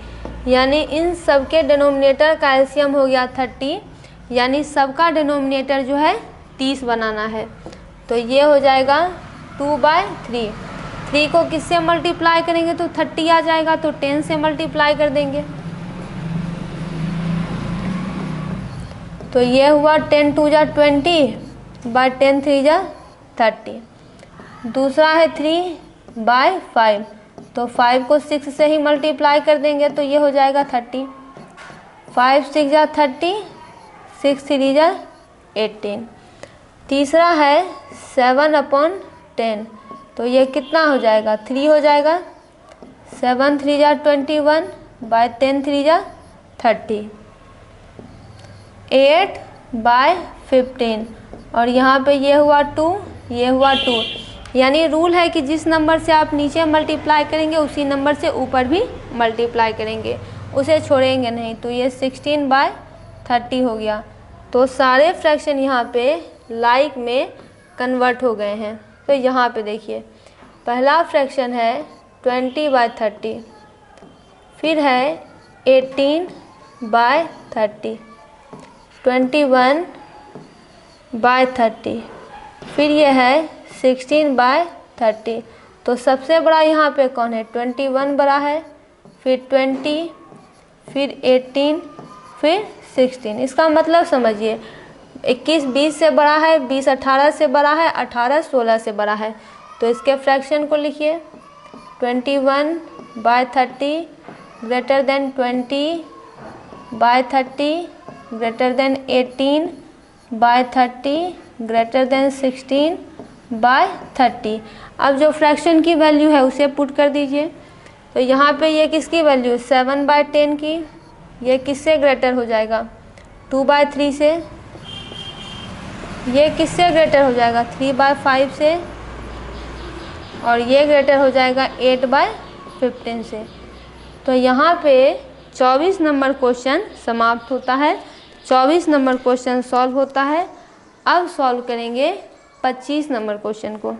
यानी इन सब के डिनोमिनेटर का एलसीएम हो गया 30, यानी सबका डिनोमिनेटर जो है 30 बनाना है। तो ये हो जाएगा 2/3। 3 को किससे मल्टीप्लाई करेंगे तो 30 आ जाएगा, तो 10 से मल्टीप्लाई कर देंगे। तो ये हुआ 10 2 जा 20/10 3 जा 30। दूसरा है 3/5, तो 5 को 6 से ही मल्टीप्लाई कर देंगे, तो ये हो जाएगा 30। 5 6 जा 30, 6 3 जा 18। तीसरा है 7/10, तो ये कितना हो जाएगा 3 हो जाएगा। 7 3 जा 21/10 3 जा 30। 8/15, और यहाँ पे ये हुआ 2, ये हुआ 2। यानी रूल है कि जिस नंबर से आप नीचे मल्टीप्लाई करेंगे उसी नंबर से ऊपर भी मल्टीप्लाई करेंगे, उसे छोड़ेंगे नहीं। तो ये 16/30 हो गया। तो सारे फ्रैक्शन यहाँ पे लाइक में कन्वर्ट हो गए हैं। तो यहाँ पे देखिए पहला फ्रैक्शन है 20/30, फिर है 18/30, 21/30, फिर ये है 16/30। तो सबसे बड़ा यहाँ पे कौन है? 21 बड़ा है, फिर 20, फिर 18, फिर 16। इसका मतलब समझिए 21 20 से बड़ा है, 20 18 से बड़ा है, 18 16 से बड़ा है। तो इसके फ्रैक्शन को लिखिए 21/30 greater than 20/30 greater than 18/30 greater than 16/30। अब जो फ्रैक्शन की वैल्यू है उसे पुट कर दीजिए। तो यहाँ पे ये किसकी वैल्यू 7/10 की, ये किससे ग्रेटर हो जाएगा 2/3 से, ये किससे ग्रेटर हो जाएगा 3/5 से, और ये ग्रेटर हो जाएगा 8/15 से। तो यहाँ पे 24 नंबर क्वेश्चन समाप्त होता है, 24 नंबर क्वेश्चन सॉल्व होता है। अब सॉल्व करेंगे 25 नंबर क्वेश्चन को।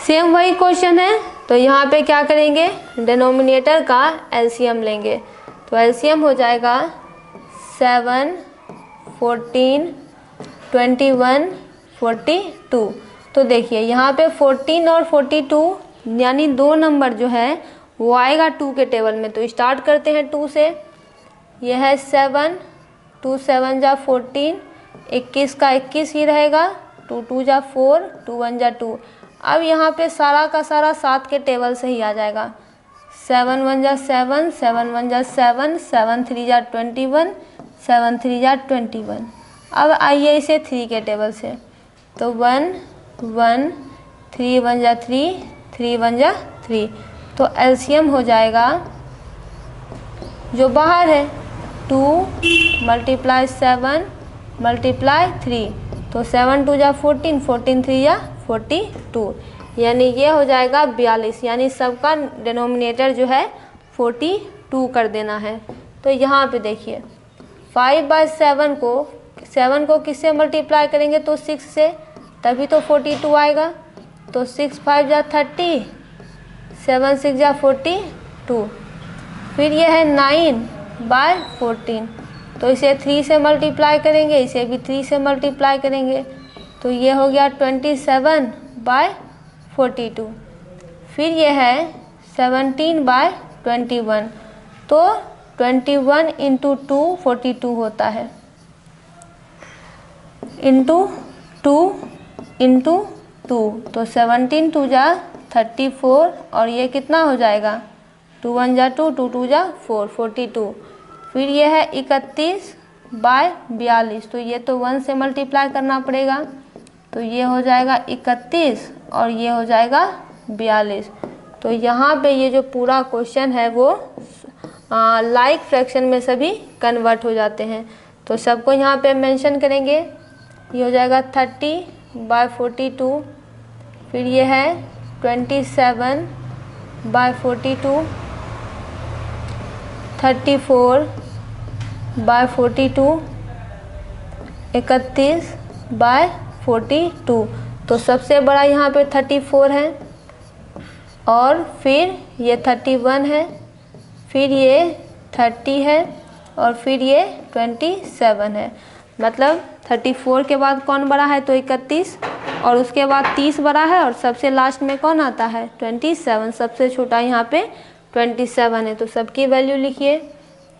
सेम वही क्वेश्चन है, तो यहाँ पे क्या करेंगे डिनोमिनेटर का एलसीएम लेंगे। तो एलसीएम हो जाएगा 7, 14, 21, 42। तो देखिए यहाँ पे 14 और 42 यानी 2 नंबर जो है वो आएगा 2 के टेबल में। तो स्टार्ट करते हैं 2 से। यह है 7, 2 7 जा 14, 21 का 21 ही रहेगा, 2 2 जा 4, 2 1 जा 2। अब यहाँ पे सारा का सारा 7 के टेबल से ही आ जाएगा। 7 1 जा 7, 7 1 जा 7, 7 3 जा 21, 7 3 जा 21। अब आइए इसे 3 के टेबल से। तो 1 1, 3 1 जा 3, 3 1 जा 3। तो एलसीएम हो जाएगा जो बाहर है 2 × 7 × 3। तो 7 2 जा 14, 14 3 जा 42, यानी ये हो जाएगा 42। यानी सबका डिनोमिनेटर जो है 42 कर देना है। तो यहाँ पे देखिए 5/7 को 7 को किससे मल्टीप्लाई करेंगे तो 6 से, तभी तो 42 आएगा। तो 6 5 जा 30, 7 6 जा 42। फिर ये है 9/14, तो इसे 3 से मल्टीप्लाई करेंगे, इसे भी 3 से मल्टीप्लाई करेंगे। तो ये हो गया 27/42। फिर ये है 17/21। तो 21 × 2 42 होता है, इंटू 2 × 2। तो 17 2 जा 34, और ये कितना हो जाएगा 2 1 जा 2, 2 2 जा 4, 42। फिर ये है 31/42। तो ये तो 1 से मल्टीप्लाई करना पड़ेगा। तो ये हो जाएगा 31 और ये हो जाएगा 42। तो यहाँ पे ये जो पूरा क्वेश्चन है वो लाइक फ्रैक्शन में सभी कन्वर्ट हो जाते हैं। तो सबको यहाँ पे मेंशन करेंगे। ये हो जाएगा 30/42, फिर ये है 27/42, 34/42, 31/42। तो सबसे बड़ा यहाँ पे 34 है, और फिर ये 31 है, फिर ये 30 है, और फिर ये 27 है। मतलब 34 के बाद कौन बड़ा है तो 31, और उसके बाद 30 बड़ा है, और सबसे लास्ट में कौन आता है 27। सबसे छोटा यहाँ पे 27 है। तो सबकी वैल्यू लिखिए।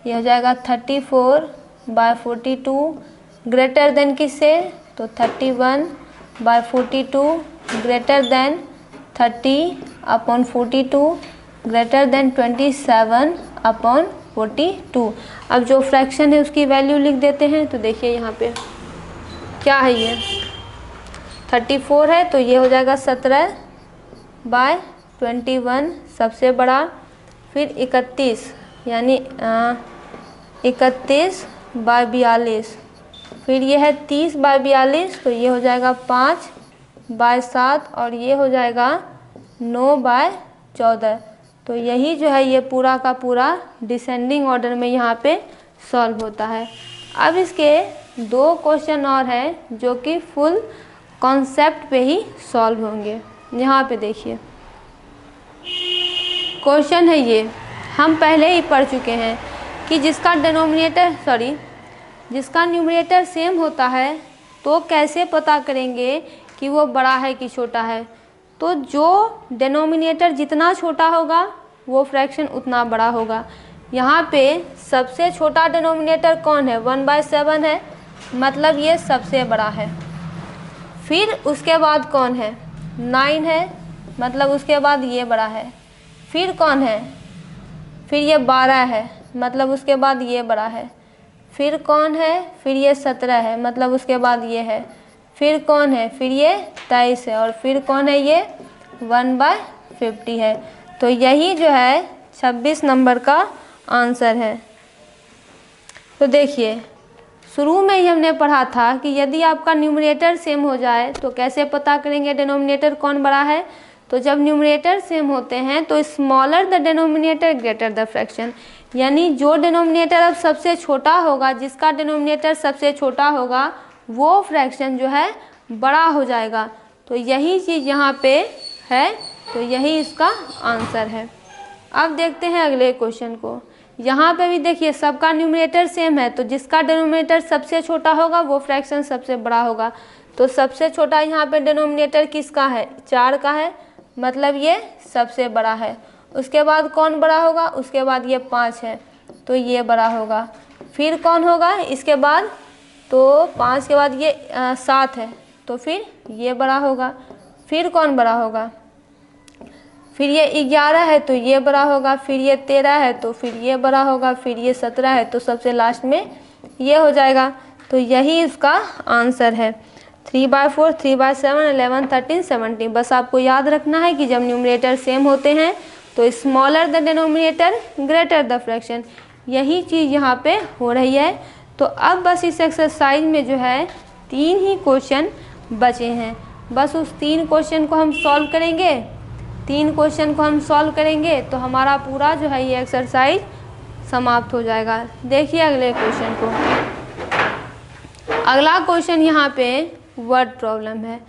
यह हो जाएगा 34/42 ग्रेटर देन किससे तो 31/42 ग्रेटर देन 30/42 ग्रेटर देन 27/42। अब जो फ्रैक्शन है उसकी वैल्यू लिख देते हैं। तो देखिए यहाँ पे क्या है, ये 34 है, तो ये हो जाएगा 17/21 सबसे बड़ा। फिर 31 यानी 31/42, फिर ये है 30/42, तो ये हो जाएगा 5/7, और ये हो जाएगा 9/14। तो यही जो है ये पूरा का पूरा डिसेंडिंग ऑर्डर में यहाँ पे सॉल्व होता है। अब इसके 2 क्वेश्चन और है जो कि फुल कॉन्सेप्ट पे ही सॉल्व होंगे। यहाँ पे देखिए क्वेश्चन है ये, हम पहले ही पढ़ चुके हैं कि जिसका न्यूमरेटर सेम होता है तो कैसे पता करेंगे कि वो बड़ा है कि छोटा है। तो जो डिनोमिनेटर जितना छोटा होगा वो फ्रैक्शन उतना बड़ा होगा। यहाँ पे सबसे छोटा डिनोमिनेटर कौन है, 1/7 है, मतलब ये सबसे बड़ा है। फिर उसके बाद कौन है, 9 है, मतलब उसके बाद ये बड़ा है। फिर कौन है, फिर ये 12 है, मतलब उसके बाद ये बड़ा है। फिर कौन है, फिर ये 17 है, मतलब उसके बाद ये है। फिर कौन है, फिर ये 23 है, और फिर कौन है, ये 1/50 है। तो यही जो है 26 नंबर का आंसर है। तो देखिए शुरू में ही हमने पढ़ा था कि यदि आपका न्यूमरेटर सेम हो जाए तो कैसे पता करेंगे डिनोमिनेटर कौन बड़ा है। तो जब न्यूमरेटर सेम होते हैं तो smaller the denominator greater the fraction, यानी जो डिनोमिनेटर अब सबसे छोटा होगा, जिसका डिनोमिनेटर सबसे छोटा होगा वो फ्रैक्शन जो है बड़ा हो जाएगा। तो यही चीज़ यहाँ पे है, तो यही इसका आंसर है। अब देखते हैं अगले क्वेश्चन को। यहाँ पे भी देखिए सबका न्यूमरेटर सेम है, तो जिसका डिनोमिनेटर सबसे छोटा होगा वो फ्रैक्शन सबसे बड़ा होगा। तो सबसे छोटा यहाँ पे डिनोमिनेटर किसका है, 4 का है, मतलब ये सबसे बड़ा है। उसके बाद कौन बड़ा होगा, उसके बाद ये 5 है, तो ये बड़ा होगा। फिर कौन होगा इसके बाद, तो 5 के बाद ये 7 है, तो फिर ये बड़ा होगा। फिर कौन बड़ा होगा, फिर ये 11 है तो ये बड़ा होगा। फिर ये 13 है तो फिर ये बड़ा होगा। फिर ये 17 है तो सबसे लास्ट में ये हो जाएगा। तो यही इसका आंसर है। 3/4, 3/7, 11, 13, 17। बस आपको याद रखना है कि जब न्यूमरेटर सेम होते हैं तो smaller the denominator greater the fraction, यही चीज़ यहाँ पे हो रही है। तो अब बस इस एक्सरसाइज में जो है 3 ही क्वेश्चन बचे हैं। बस उस 3 क्वेश्चन को हम सॉल्व करेंगे। 3 क्वेश्चन को हम सॉल्व करेंगे तो हमारा पूरा जो है ये एक्सरसाइज समाप्त हो जाएगा। देखिए अगले क्वेश्चन को। अगला क्वेश्चन यहाँ पे वर्ड प्रॉब्लम है।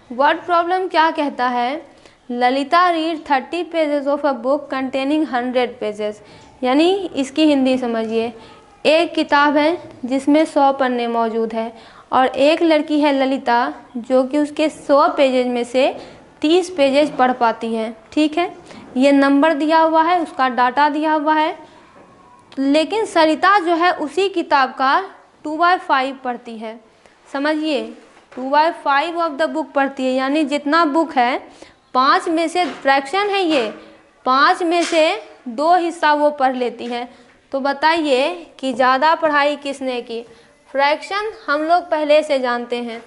वर्ड प्रॉब्लम क्या कहता है, Lalita read 30 pages of a book containing 100 pages. यानी इसकी हिंदी समझिए, एक किताब है जिसमें 100 पन्ने मौजूद है और एक लड़की है ललिता जो कि उसके 100 पेजेज में से 30 पेजेज पढ़ पाती है। ठीक है, ये नंबर दिया हुआ है, उसका डाटा दिया हुआ है। लेकिन सरिता जो है उसी किताब का 2/5 पढ़ती है। समझिए, 2/5 ऑफ द बुक पढ़ती है, यानी जितना बुक है 5 में से फ्रैक्शन है ये, 5 में से 2 हिस्सा वो पढ़ लेती है। तो बताइए कि ज़्यादा पढ़ाई किसने की। फ्रैक्शन हम लोग पहले से जानते हैं,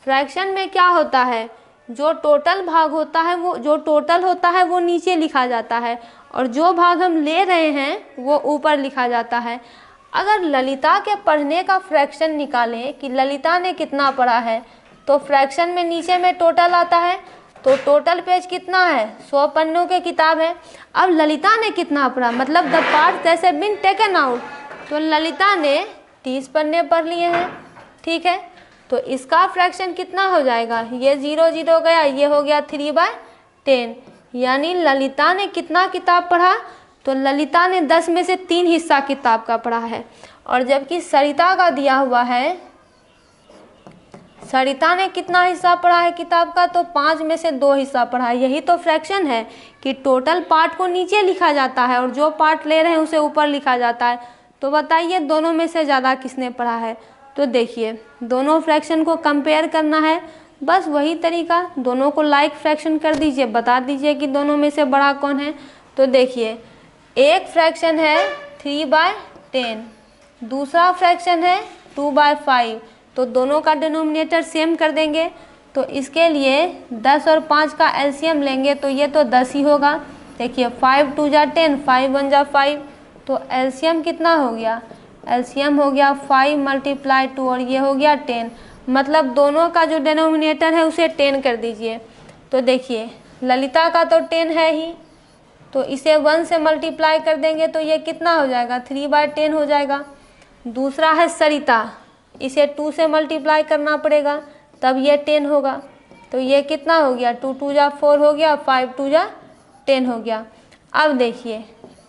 फ्रैक्शन में क्या होता है, जो टोटल भाग होता है वो, जो टोटल होता है वो नीचे लिखा जाता है और जो भाग हम ले रहे हैं वो ऊपर लिखा जाता है। अगर ललिता के पढ़ने का फ्रैक्शन निकालें कि ललिता ने कितना पढ़ा है, तो फ्रैक्शन में नीचे में टोटल आता है। तो टोटल पेज कितना है, 100 पन्नों के किताब है। अब ललिता ने कितना पढ़ा, मतलब the part that have been taken out, तो ललिता ने 30 पन्ने पढ़ लिए हैं। ठीक है, तो इसका फ्रैक्शन कितना हो जाएगा, ये 0 0 गया, ये हो गया 3/10। यानी ललिता ने कितना किताब पढ़ा, तो ललिता ने 10 में से 3 हिस्सा किताब का पढ़ा है। और जबकि सरिता का दिया हुआ है, सरिता ने कितना हिस्सा पढ़ा है किताब का, तो 5 में से 2 हिस्सा पढ़ा है। यही तो फ्रैक्शन है कि टोटल पार्ट को नीचे लिखा जाता है और जो पार्ट ले रहे हैं उसे ऊपर लिखा जाता है। तो बताइए दोनों में से ज़्यादा किसने पढ़ा है। तो देखिए दोनों फ्रैक्शन को कंपेयर करना है, बस वही तरीका, दोनों को लाइक फ्रैक्शन कर दीजिए, बता दीजिए कि दोनों में से बड़ा कौन है। तो देखिए एक फ्रैक्शन है 3/10, दूसरा फ्रैक्शन है 2/5, तो दोनों का डिनोमिनेटर सेम कर देंगे। तो इसके लिए 10 और 5 का एलसीएम लेंगे तो ये तो 10 ही होगा। देखिए 5 2 जा 10, 5 1 जा 5, तो एलसीएम कितना हो गया, एलसीएम हो गया 5 × 2 और ये हो गया 10। मतलब दोनों का जो डिनोमिनेटर है उसे 10 कर दीजिए। तो देखिए ललिता का तो 10 है ही, तो इसे 1 से मल्टीप्लाई कर देंगे तो ये कितना हो जाएगा, 3/10 हो जाएगा। दूसरा है सरिता, इसे 2 से मल्टीप्लाई करना पड़ेगा, तब ये 10 होगा। तो ये कितना हो गया, 2 2 जा 4 हो गया, 5 2 जा 10 हो गया। अब देखिए,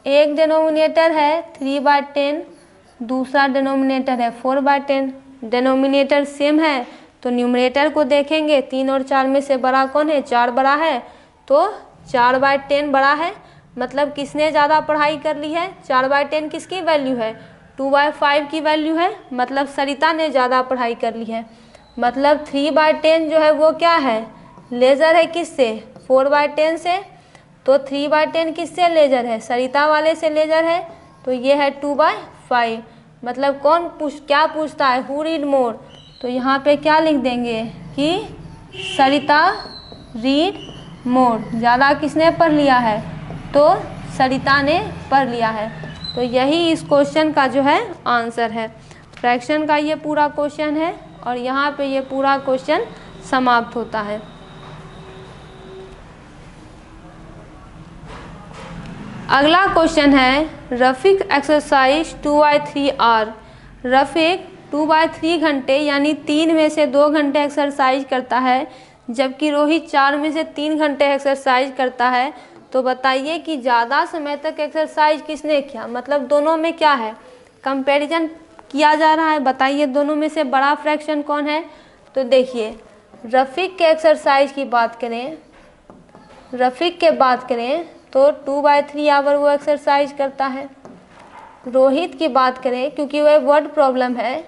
एक डिनोमिनेटर है 3/10, दूसरा डिनोमिनेटर है 4/10। डिनोमिनेटर सेम है तो न्यूमरेटर को देखेंगे, 3 और 4 में से बड़ा कौन है, 4 बड़ा है, तो 4/10 बड़ा है। मतलब किसने ज़्यादा पढ़ाई कर ली है, 4/10 किसकी वैल्यू है, 2/5 की वैल्यू है, मतलब सरिता ने ज़्यादा पढ़ाई कर ली है। मतलब 3/10 जो है वो क्या है, लेज़र है किससे, 4/10 से। तो 3/10 किससे लेज़र है, सरिता वाले से लेज़र है, तो ये है 2/5। मतलब कौन क्या पूछता है, हु रीड मोर, तो यहाँ पे क्या लिख देंगे कि सरिता रीड मोर, ज़्यादा किसने पढ़ लिया है, तो सरिता ने पढ़ लिया है। तो यही इस क्वेश्चन का जो है आंसर है। फ्रैक्शन का ये पूरा क्वेश्चन है और यहाँ पे ये पूरा क्वेश्चन समाप्त होता है। अगला क्वेश्चन है रफीक एक्सरसाइज 2/3 रफीक 2/3 घंटे यानी 3 में से 2 घंटे एक्सरसाइज करता है, जबकि रोहित 4 में से 3 घंटे एक्सरसाइज करता है। तो बताइए कि ज़्यादा समय तक एक्सरसाइज किसने किया, मतलब दोनों में क्या है, कंपैरिजन किया जा रहा है। बताइए दोनों में से बड़ा फ्रैक्शन कौन है। तो देखिए, रफीक के एक्सरसाइज की बात करें, रफीक के बात करें तो 2/3 आवर वो एक्सरसाइज करता है। रोहित की बात करें, क्योंकि वह वर्ड प्रॉब्लम है,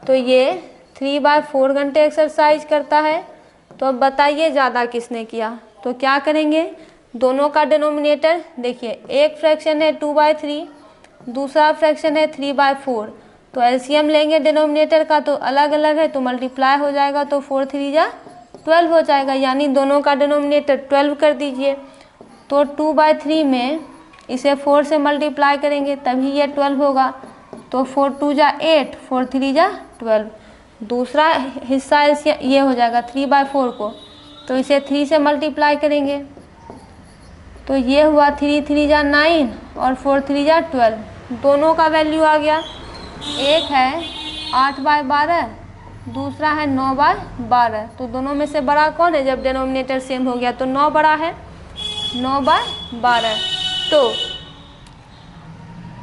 तो ये 3/4 घंटे एक्सरसाइज करता है। तो अब बताइए ज़्यादा किसने किया। तो क्या करेंगे, दोनों का डिनोमिनेटर देखिए, एक फ्रैक्शन है 2/3, दूसरा फ्रैक्शन है 3/4। तो एलसीएम लेंगे डिनोमिनेटर का, तो अलग अलग है तो मल्टीप्लाई हो जाएगा, तो 4 3 जा 12 हो जाएगा, यानी दोनों का डिनोमिनेटर 12 कर दीजिए। तो 2/3 में इसे 4 से मल्टीप्लाई करेंगे तभी ये 12 होगा। तो 4 2 जा 8, 4 3 जा 12। दूसरा हिस्सा ये हो जाएगा 3/4 को, तो इसे 3 से मल्टीप्लाई करेंगे, तो ये हुआ 3 3 जा 9 और 4 3 जा 12। दोनों का वैल्यू आ गया, एक है 8/12, दूसरा है 9/12। तो दोनों में से बड़ा कौन है, जब डिनोमिनेटर सेम हो गया तो 9 बड़ा है, 9/12। तो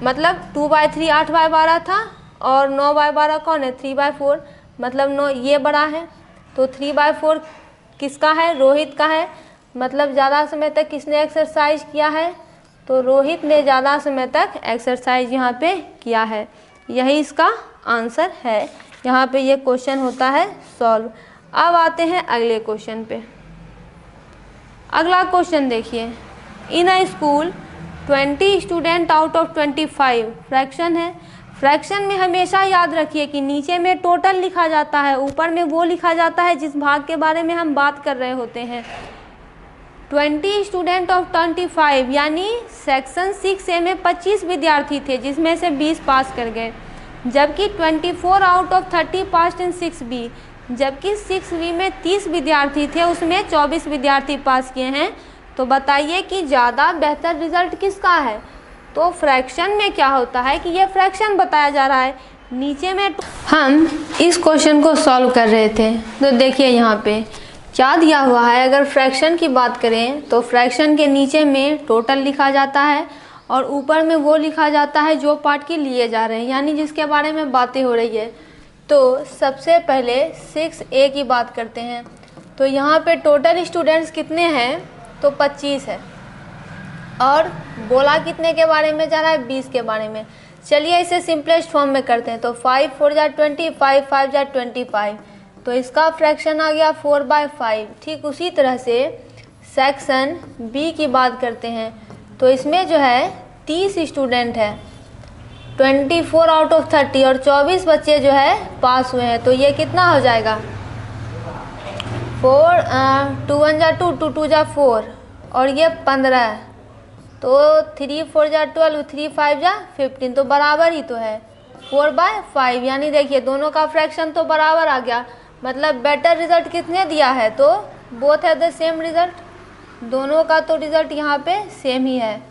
मतलब 2/3 8/12 था और 9/12 कौन है, 3/4, मतलब 9 ये बड़ा है। तो 3/4 किसका है, रोहित का है। मतलब ज़्यादा समय तक किसने एक्सरसाइज किया है, तो रोहित ने ज़्यादा समय तक एक्सरसाइज यहाँ पे किया है। यही इसका आंसर है। यहाँ पे ये क्वेश्चन होता है सॉल्व। अब आते हैं अगले क्वेश्चन पे। अगला क्वेश्चन देखिए, in a school 20 student out of 25 fraction है। फ्रैक्शन में हमेशा याद रखिए कि नीचे में टोटल लिखा जाता है, ऊपर में वो लिखा जाता है जिस भाग के बारे में हम बात कर रहे होते हैं। 20 स्टूडेंट ऑफ 25 यानी सेक्शन 6A में 25 विद्यार्थी थे, जिसमें से 20 पास कर गए, जबकि 24 out of 30 pass in 6B, जबकि 6B में 30 विद्यार्थी थे, उसमें 24 विद्यार्थी पास किए हैं। तो बताइए कि ज़्यादा बेहतर रिजल्ट किसका है। तो फ्रैक्शन में क्या होता है कि ये फ्रैक्शन बताया जा रहा है, नीचे में हम इस क्वेश्चन को सॉल्व कर रहे थे। तो देखिए यहाँ पे क्या दिया हुआ है। अगर फ्रैक्शन की बात करें तो फ्रैक्शन के नीचे में टोटल लिखा जाता है और ऊपर में वो लिखा जाता है जो पार्ट के लिए जा रहे हैं, यानी जिसके बारे में बातें हो रही है। तो सबसे पहले 6A की बात करते हैं। तो यहाँ पे टोटल स्टूडेंट्स कितने हैं, तो 25 है, और बोला कितने के बारे में जा रहा है, 20 के बारे में। चलिए इसे सिंपलेस्ट फॉर्म में करते हैं। तो 5 4 जा 20, 5 5 जा 25, तो इसका फ्रैक्शन आ गया 4/5। ठीक उसी तरह से सेक्शन बी की बात करते हैं। तो इसमें जो है 30 स्टूडेंट है, 24 आउट ऑफ 30 और 24 बच्चे जो है पास हुए हैं। तो ये कितना हो जाएगा, 4 2 1 जा 2, 2 2 जा 4 और ये 15। तो 3 4 जा 12, 3 5 जा 15, तो बराबर ही तो है 4/5। यानी देखिए दोनों का फ्रैक्शन तो बराबर आ गया। मतलब बेटर रिजल्ट किसने दिया है, तो बोथ है द सेम रिजल्ट, दोनों का तो रिजल्ट यहाँ पे सेम ही है।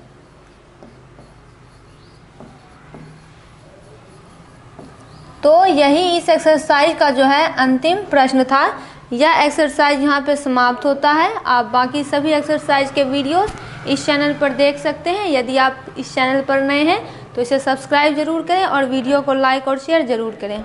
तो यही इस एक्सरसाइज का जो है अंतिम प्रश्न था। यह एक्सरसाइज यहाँ पे समाप्त होता है। आप बाकी सभी एक्सरसाइज के वीडियोस इस चैनल पर देख सकते हैं। यदि आप इस चैनल पर नए हैं तो इसे सब्सक्राइब जरूर करें और वीडियो को लाइक और शेयर जरूर करें।